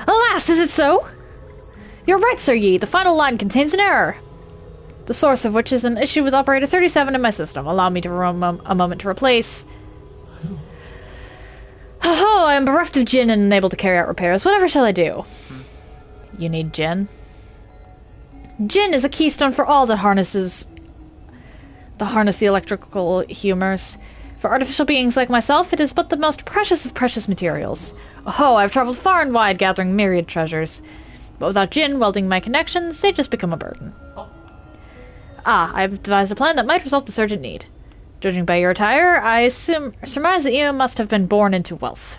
Alas, is it so? You're right, Sir Yi. The final line contains an error. The source of which is an issue with operator 37 in my system. Allow me to a moment to replace. Oh, I am bereft of Jin and unable to carry out repairs. Whatever shall I do? You need Jin? Jin is a keystone for all that harness the electrical humors. For artificial beings like myself, it is but the most precious of precious materials. Oh, I've traveled far and wide gathering myriad treasures. But without Jin welding my connections, they just become a burden. I have devised a plan that might resolve this urgent need. Judging by your attire, I surmise that you must have been born into wealth.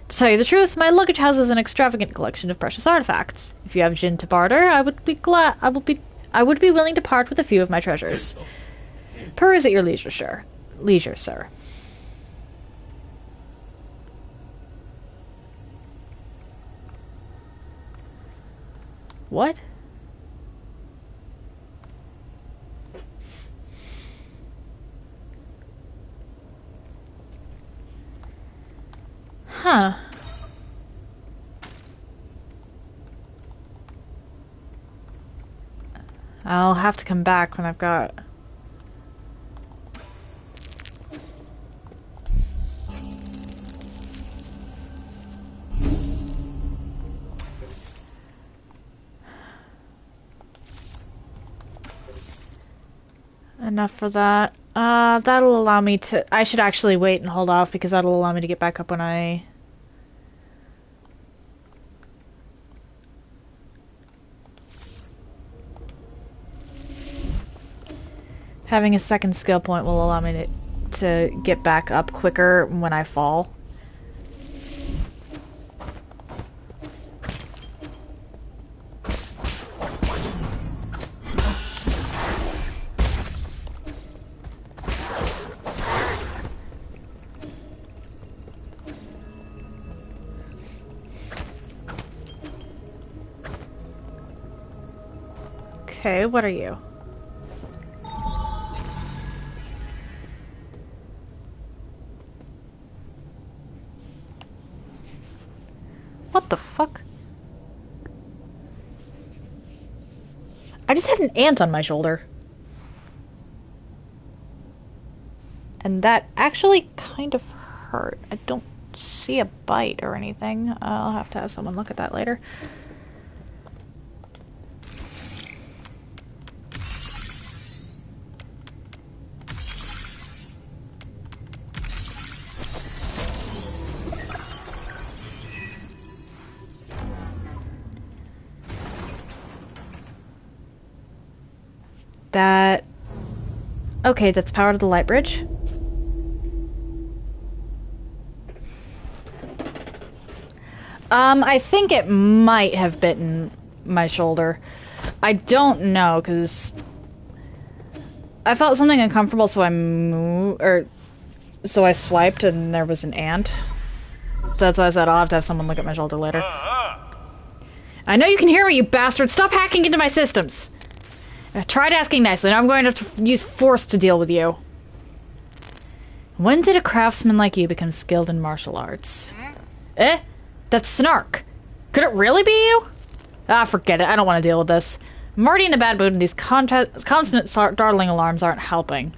To tell you the truth, my luggage houses an extravagant collection of precious artifacts. If you have Jin to barter, I would be willing to part with a few of my treasures. Peruse at your leisure, sir. What? Huh. I'll have to come back when I've got... enough for that. That'll allow me to... I should actually wait and hold off because that'll allow me to get back up when I... Having a second skill point will allow me to get back up quicker when I fall. Okay, what are you? What the fuck? I just had an ant on my shoulder. And that actually kind of hurt. I don't see a bite or anything. I'll have to have someone look at that later. That... Okay, that's power to the light bridge. I think it might have bitten my shoulder. I don't know, because I felt something uncomfortable, so I moved, so I swiped and there was an ant. So that's why I said I'll have to have someone look at my shoulder later. I know you can hear me, you bastard! Stop hacking into my systems! I tried asking nicely, now I'm going to have to use force to deal with you. When did a craftsman like you become skilled in martial arts? Eh? That's Snark. Could it really be you? Ah, forget it. I don't want to deal with this. I'm already in a bad mood and these constant startling alarms aren't helping.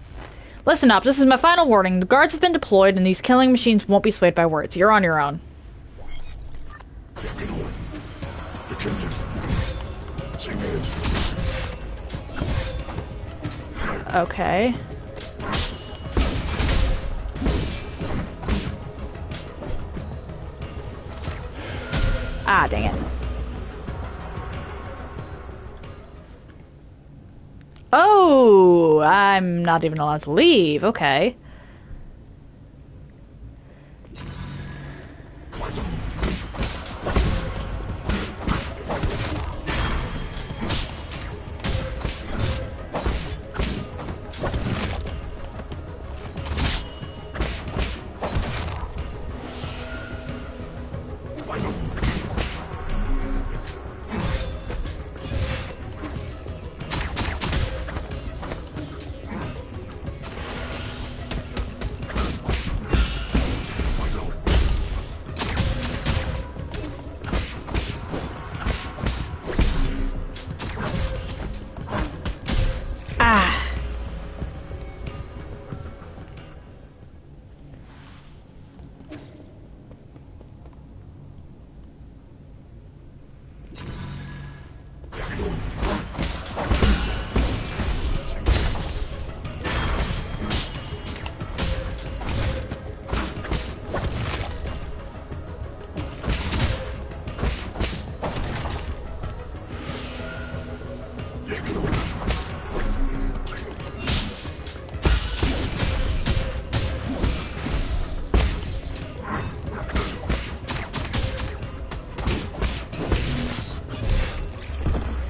Listen up, this is my final warning. The guards have been deployed and these killing machines won't be swayed by words. You're on your own. Okay. Ah, dang it. Oh, I'm not even allowed to leave. Okay.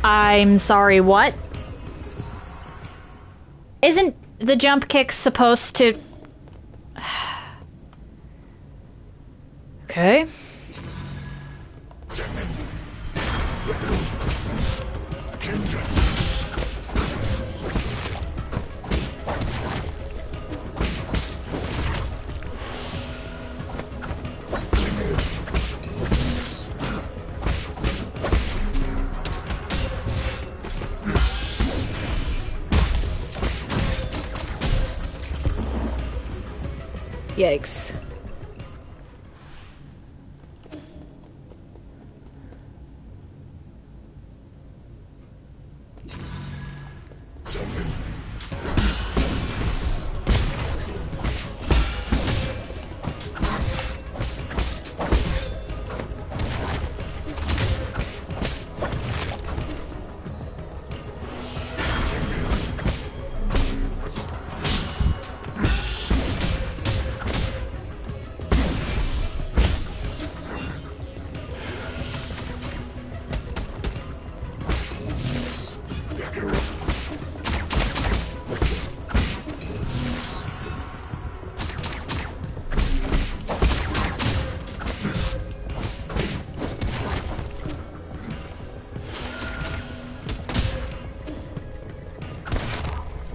I'm sorry, what? Isn't the jump kick supposed to... Okay. Yikes.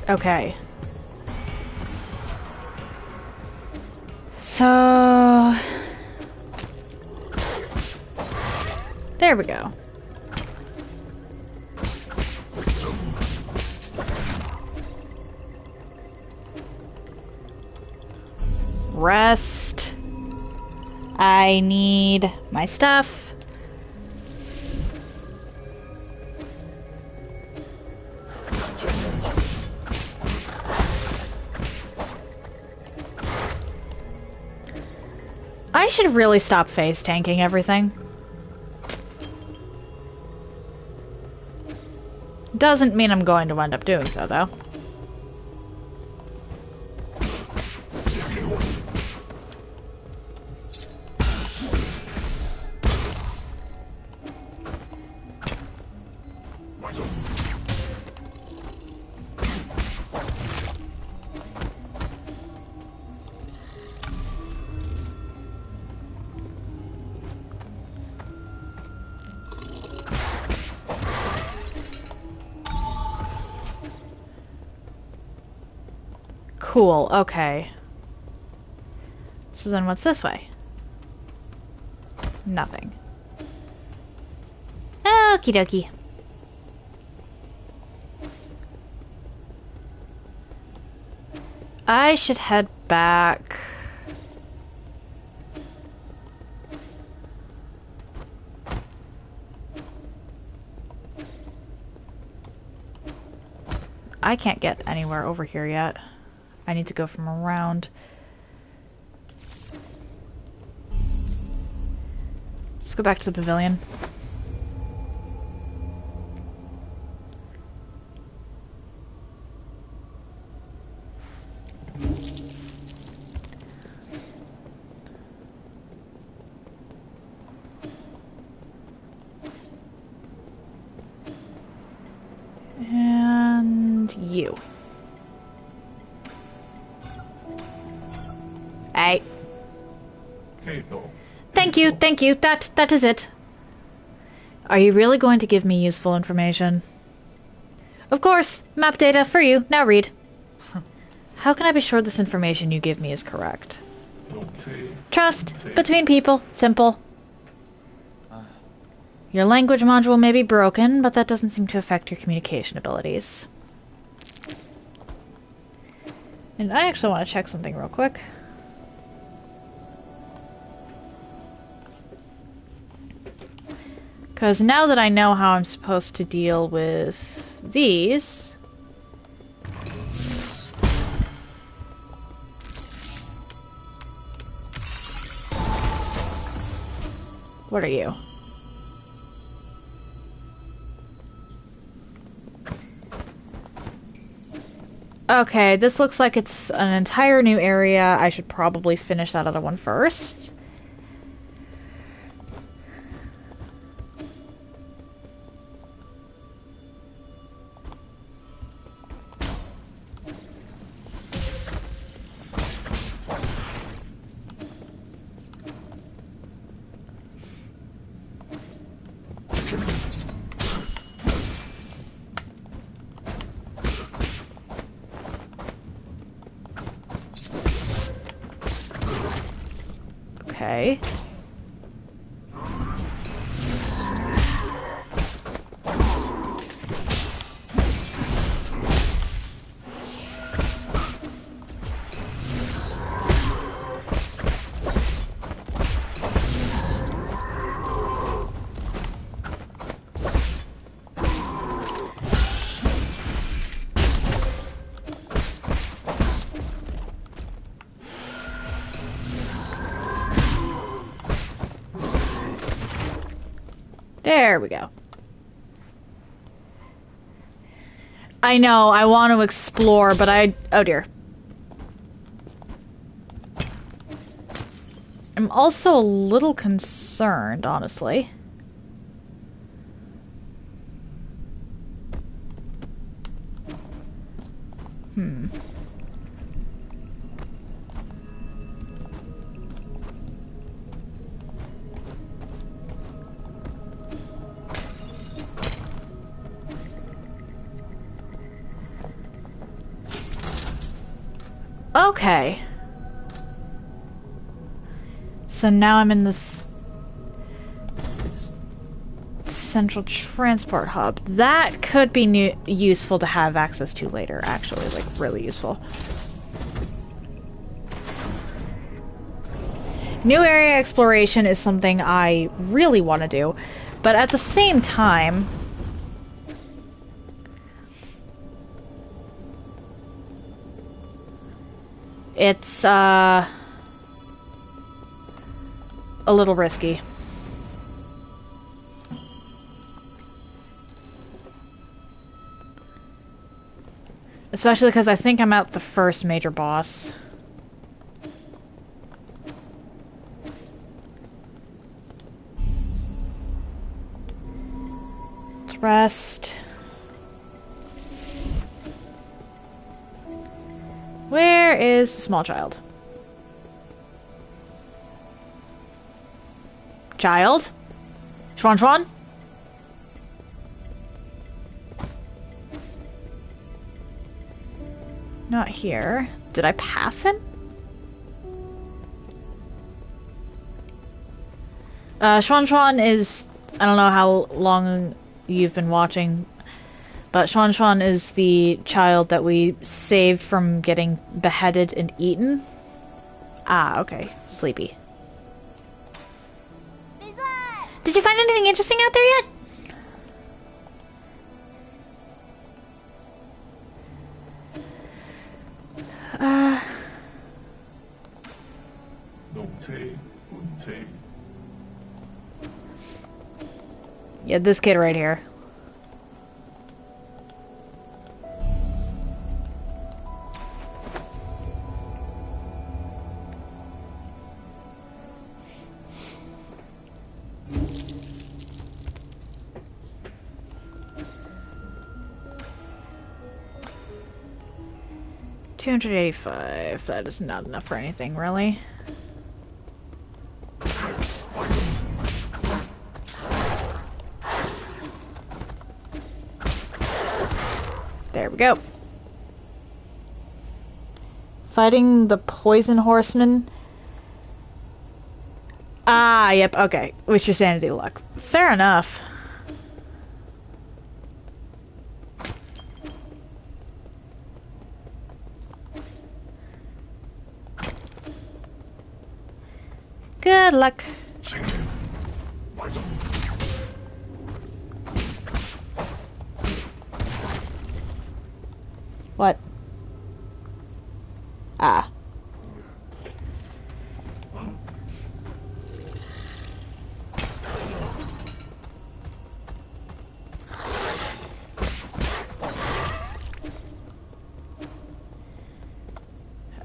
Okay. So... there we go. Rest. I need my stuff. I should really stop face tanking everything. Doesn't mean I'm going to end up doing so, though. Cool, okay. So then what's this way? Nothing. Okie dokie. I should head back. I can't get anywhere over here yet. I need to go from around. Let's go back to the pavilion. And you. Hey. Thank you, thank you. That is it. Are you really going to give me useful information? Of course. Map data for you. Now read. How can I be sure this information you give me is correct? Trust. Between people. Simple. Your language module may be broken, but that doesn't seem to affect your communication abilities. And I actually want to check something real quick. Because now that I know how I'm supposed to deal with these... What are you? Okay, this looks like it's an entire new area. I should probably finish that other one first. Okay. There we go. I know, I want to explore, but oh dear. I'm also a little concerned, honestly. Okay. So now I'm in this central transport hub. That could be useful to have access to later, actually. Like, really useful. New area exploration is something I really want to do, but at the same time... it's, a little risky. Especially because I think I'm at the first major boss. Let's rest. Where is the small child? Child? Schwan Schwan? Not here. Did I pass him? Schwan Schwan is... I don't know how long you've been watching, but Schwan Schwan is the child that we saved from getting beheaded and eaten. Ah, okay. Sleepy. Did you find anything interesting out there yet? Yeah, this kid right here. $285. That is not enough for anything, really. There we go. Fighting the poison horseman. Ah, yep, okay. Wish your sanity luck. Fair enough. Good luck. What? Ah.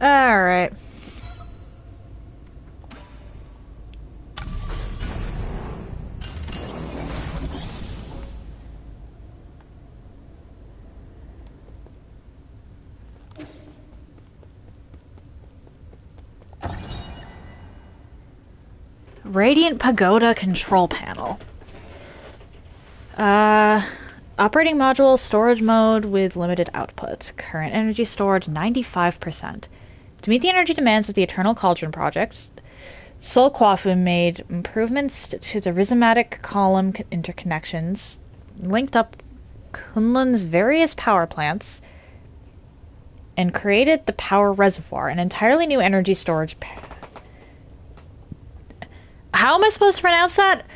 All right. Radiant Pagoda control panel. Operating module, storage mode with limited output. Current energy storage 95%. To meet the energy demands of the Eternal Cauldron project, Sol Kwafu made improvements to the rhizomatic column interconnections, linked up Kunlun's various power plants, and created the power reservoir, an entirely new energy storage How am I supposed to pronounce that?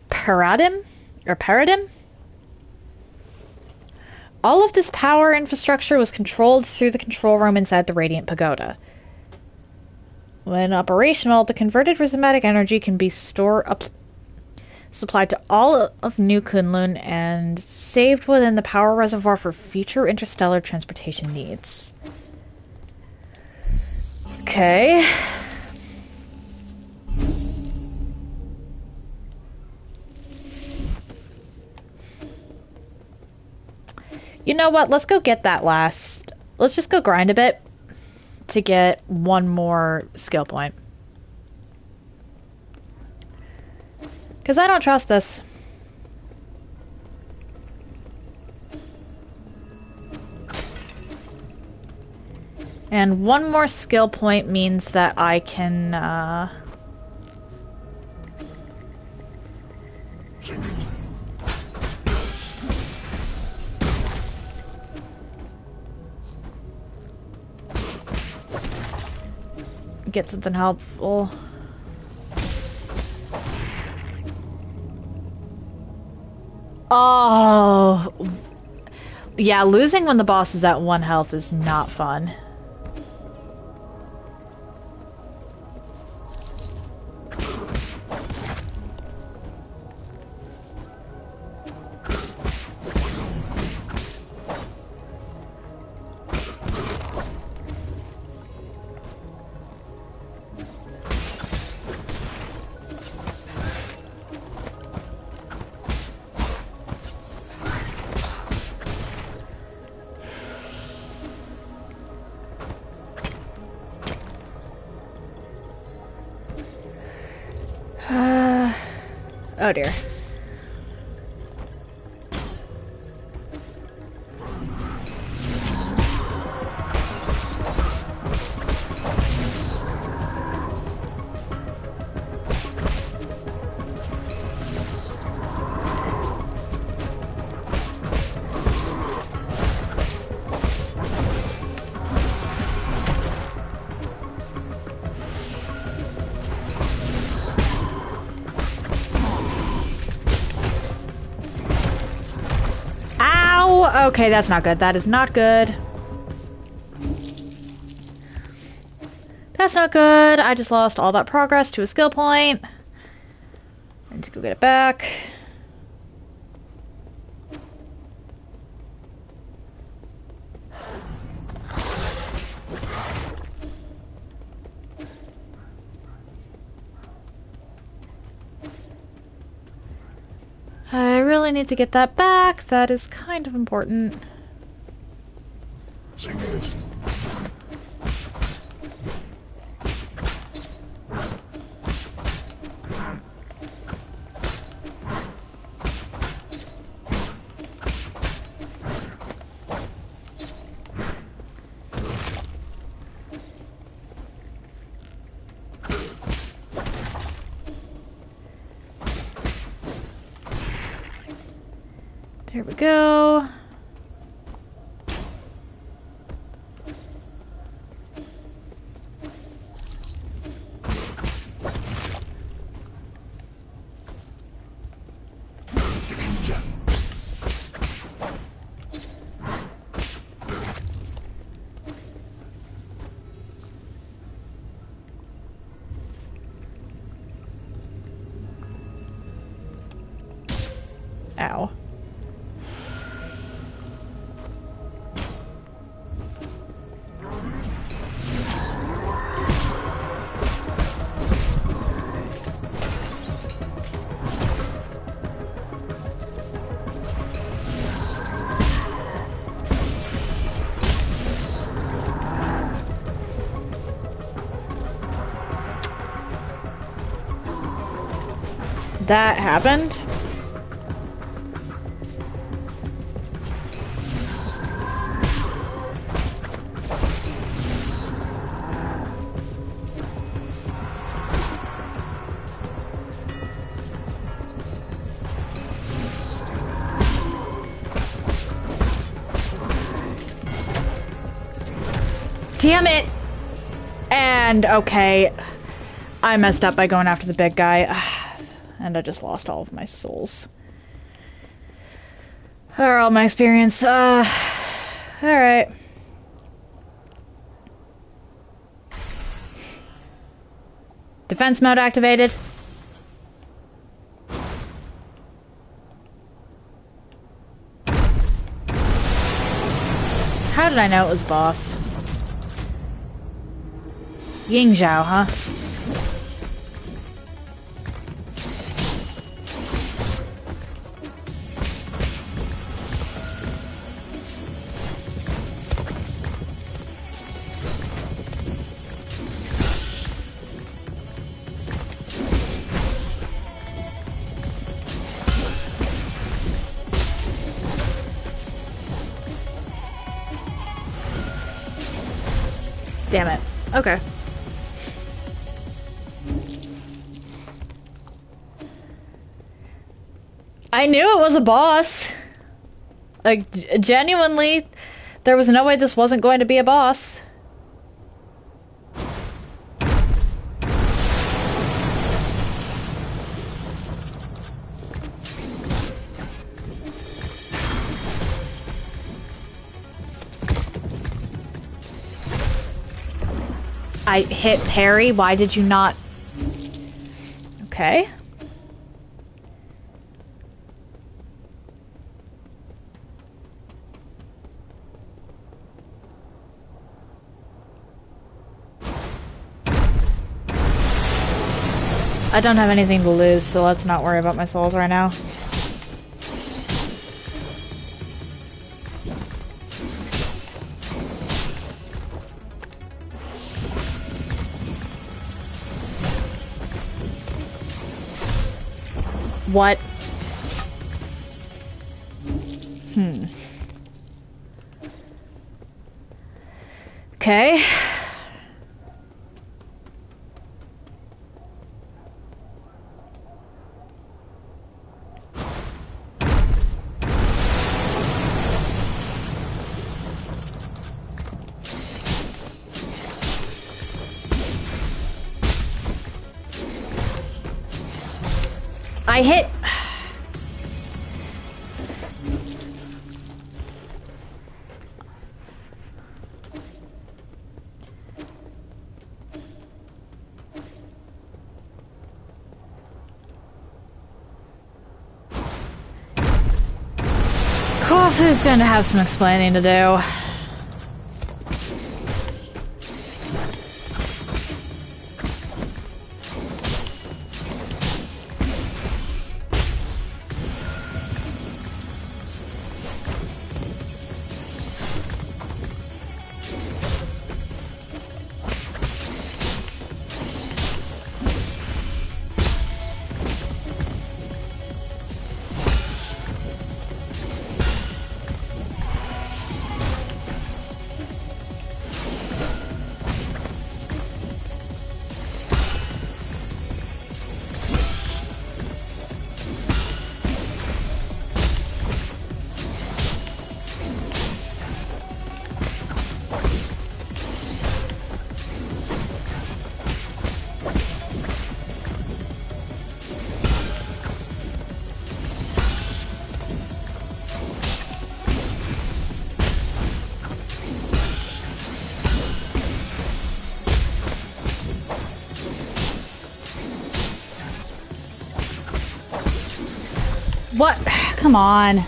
Paradigm? Or paradigm? All of this power infrastructure was controlled through the control room inside the Radiant Pagoda. When operational, the converted rhizomatic energy can be supplied to all of New Kunlun and saved within the power reservoir for future interstellar transportation needs. Okay. You know what? Let's go get that last. Let's just go grind a bit to get one more skill point. Because I don't trust this. And one more skill point means that I can, get something helpful. Oh, yeah, losing when the boss is at 1 health is not fun. Oh dear. Okay, that's not good. That is not good. That's not good. I just lost all that progress to a skill point. I need to go get it back. I really need to get that back. That is kind of important. There we go. Ow. That happened? Damn it! And, okay, I messed up by going after the big guy. And I just lost all of my souls. Or all my experience. Alright. Defense mode activated. How did I know it was boss? Ying Zhao, huh? Damn it. Okay. I knew it was a boss. Like, genuinely, there was no way this wasn't going to be a boss. I hit parry. Why did you not? Okay. I don't have anything to lose, so let's not worry about my souls right now. What? Okay. I hit... Kofu's gonna have some explaining to do. What? Come on.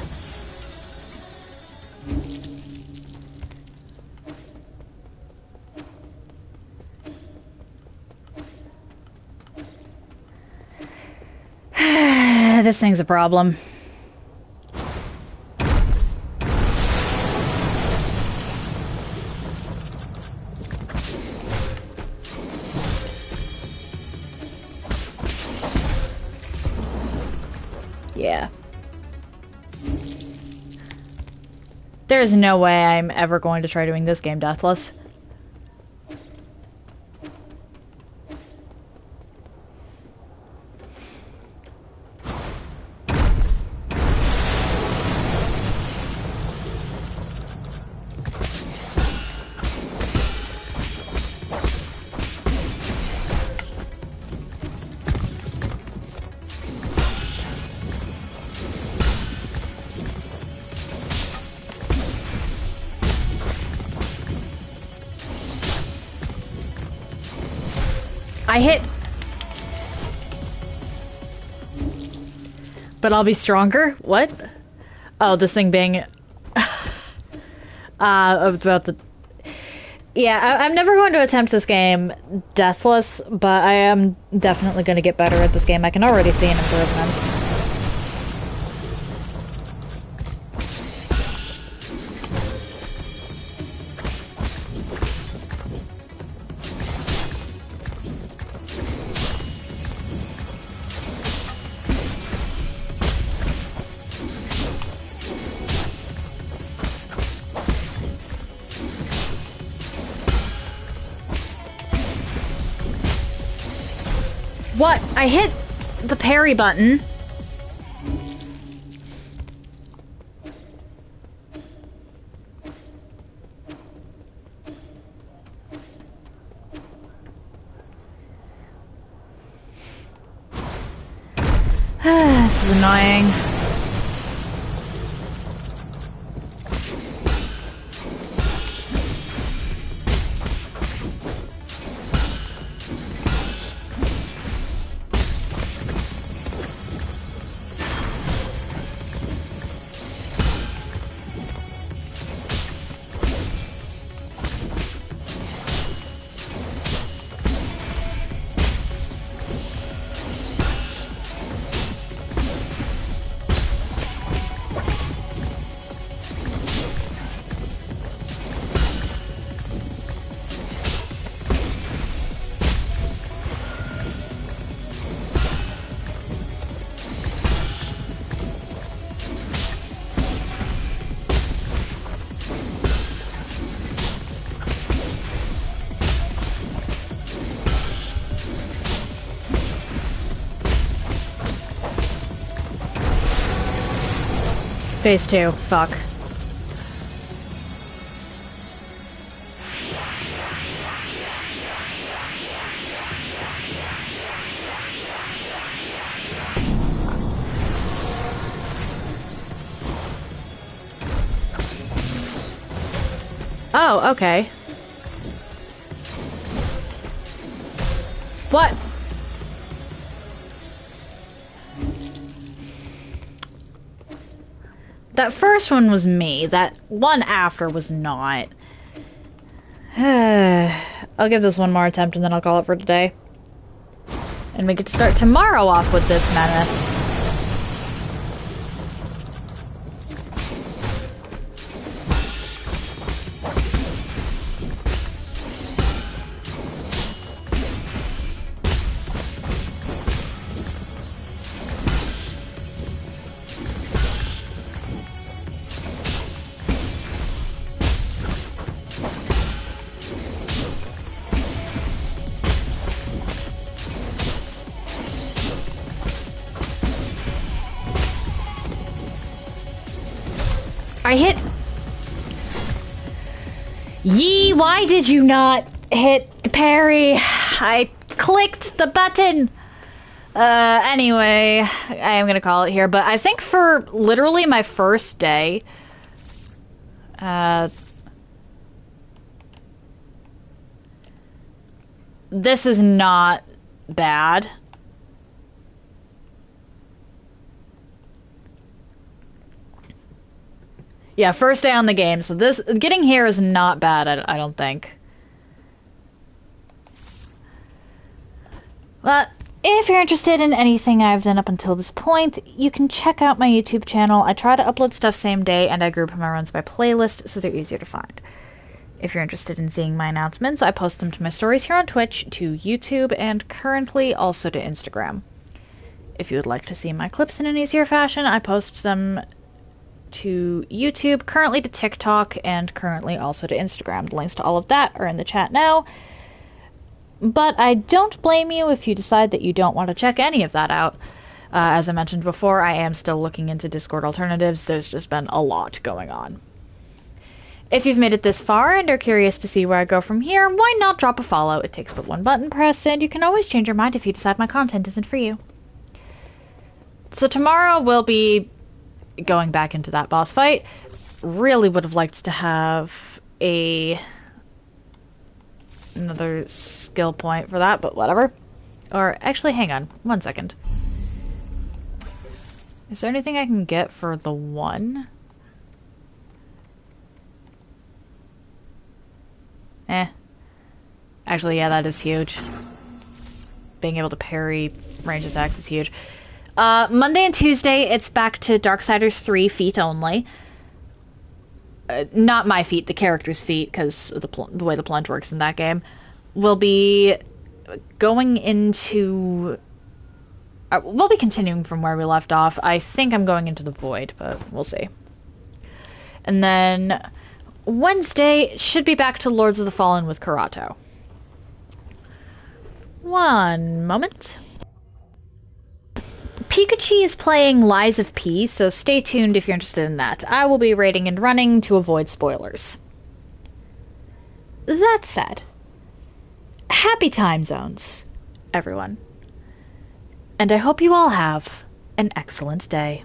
This thing's a problem. Yeah. There's no way I'm ever going to try doing this game deathless. I hit... But I'll be stronger? What? Oh, this thing being... about the... Yeah, I'm never going to attempt this game deathless, but I am definitely going to get better at this game. I can already see an improvement. What? I hit the parry button. This is annoying. Phase 2. Fuck. Oh, okay. What? That first one was me. That one after was not. I'll give this one more attempt and then I'll call it for today. And we get to start tomorrow off with this menace. I hit... Yee, why did you not hit the parry? I clicked the button. Anyway, I am gonna call it here, but I think for literally my first day, this is not bad. Yeah, first day on the game, so this getting here is not bad, I don't think. But if you're interested in anything I've done up until this point, you can check out my YouTube channel. I try to upload stuff same day, and I group my runs by playlist, so they're easier to find. If you're interested in seeing my announcements, I post them to my stories here on Twitch, to YouTube, and currently also to Instagram. If you would like to see my clips in an easier fashion, I post them to YouTube, currently to TikTok, and currently also to Instagram. The links to all of that are in the chat now. But I don't blame you if you decide that you don't want to check any of that out. As I mentioned before, I am still looking into Discord alternatives. There's just been a lot going on. If you've made it this far and are curious to see where I go from here, why not drop a follow? It takes but one button press, and you can always change your mind if you decide my content isn't for you. So tomorrow we'll be going back into that boss fight. Really would have liked to have another skill point for that, but whatever. Or actually, hang on 1 second. Is there anything I can get for the one? Actually, yeah, that is huge. Being able to parry range attacks is huge. Monday and Tuesday, it's back to Darksiders 3 feet only. Not my feet, the character's feet, because of the way the plunge works in that game. We'll be going into... we'll be continuing from where we left off. I think I'm going into the Void, but we'll see. And then Wednesday should be back to Lords of the Fallen with Karato. One moment. Pikachu is playing Lies of P, so stay tuned if you're interested in that. I will be rating and running to avoid spoilers. That said, happy time zones, everyone. And I hope you all have an excellent day.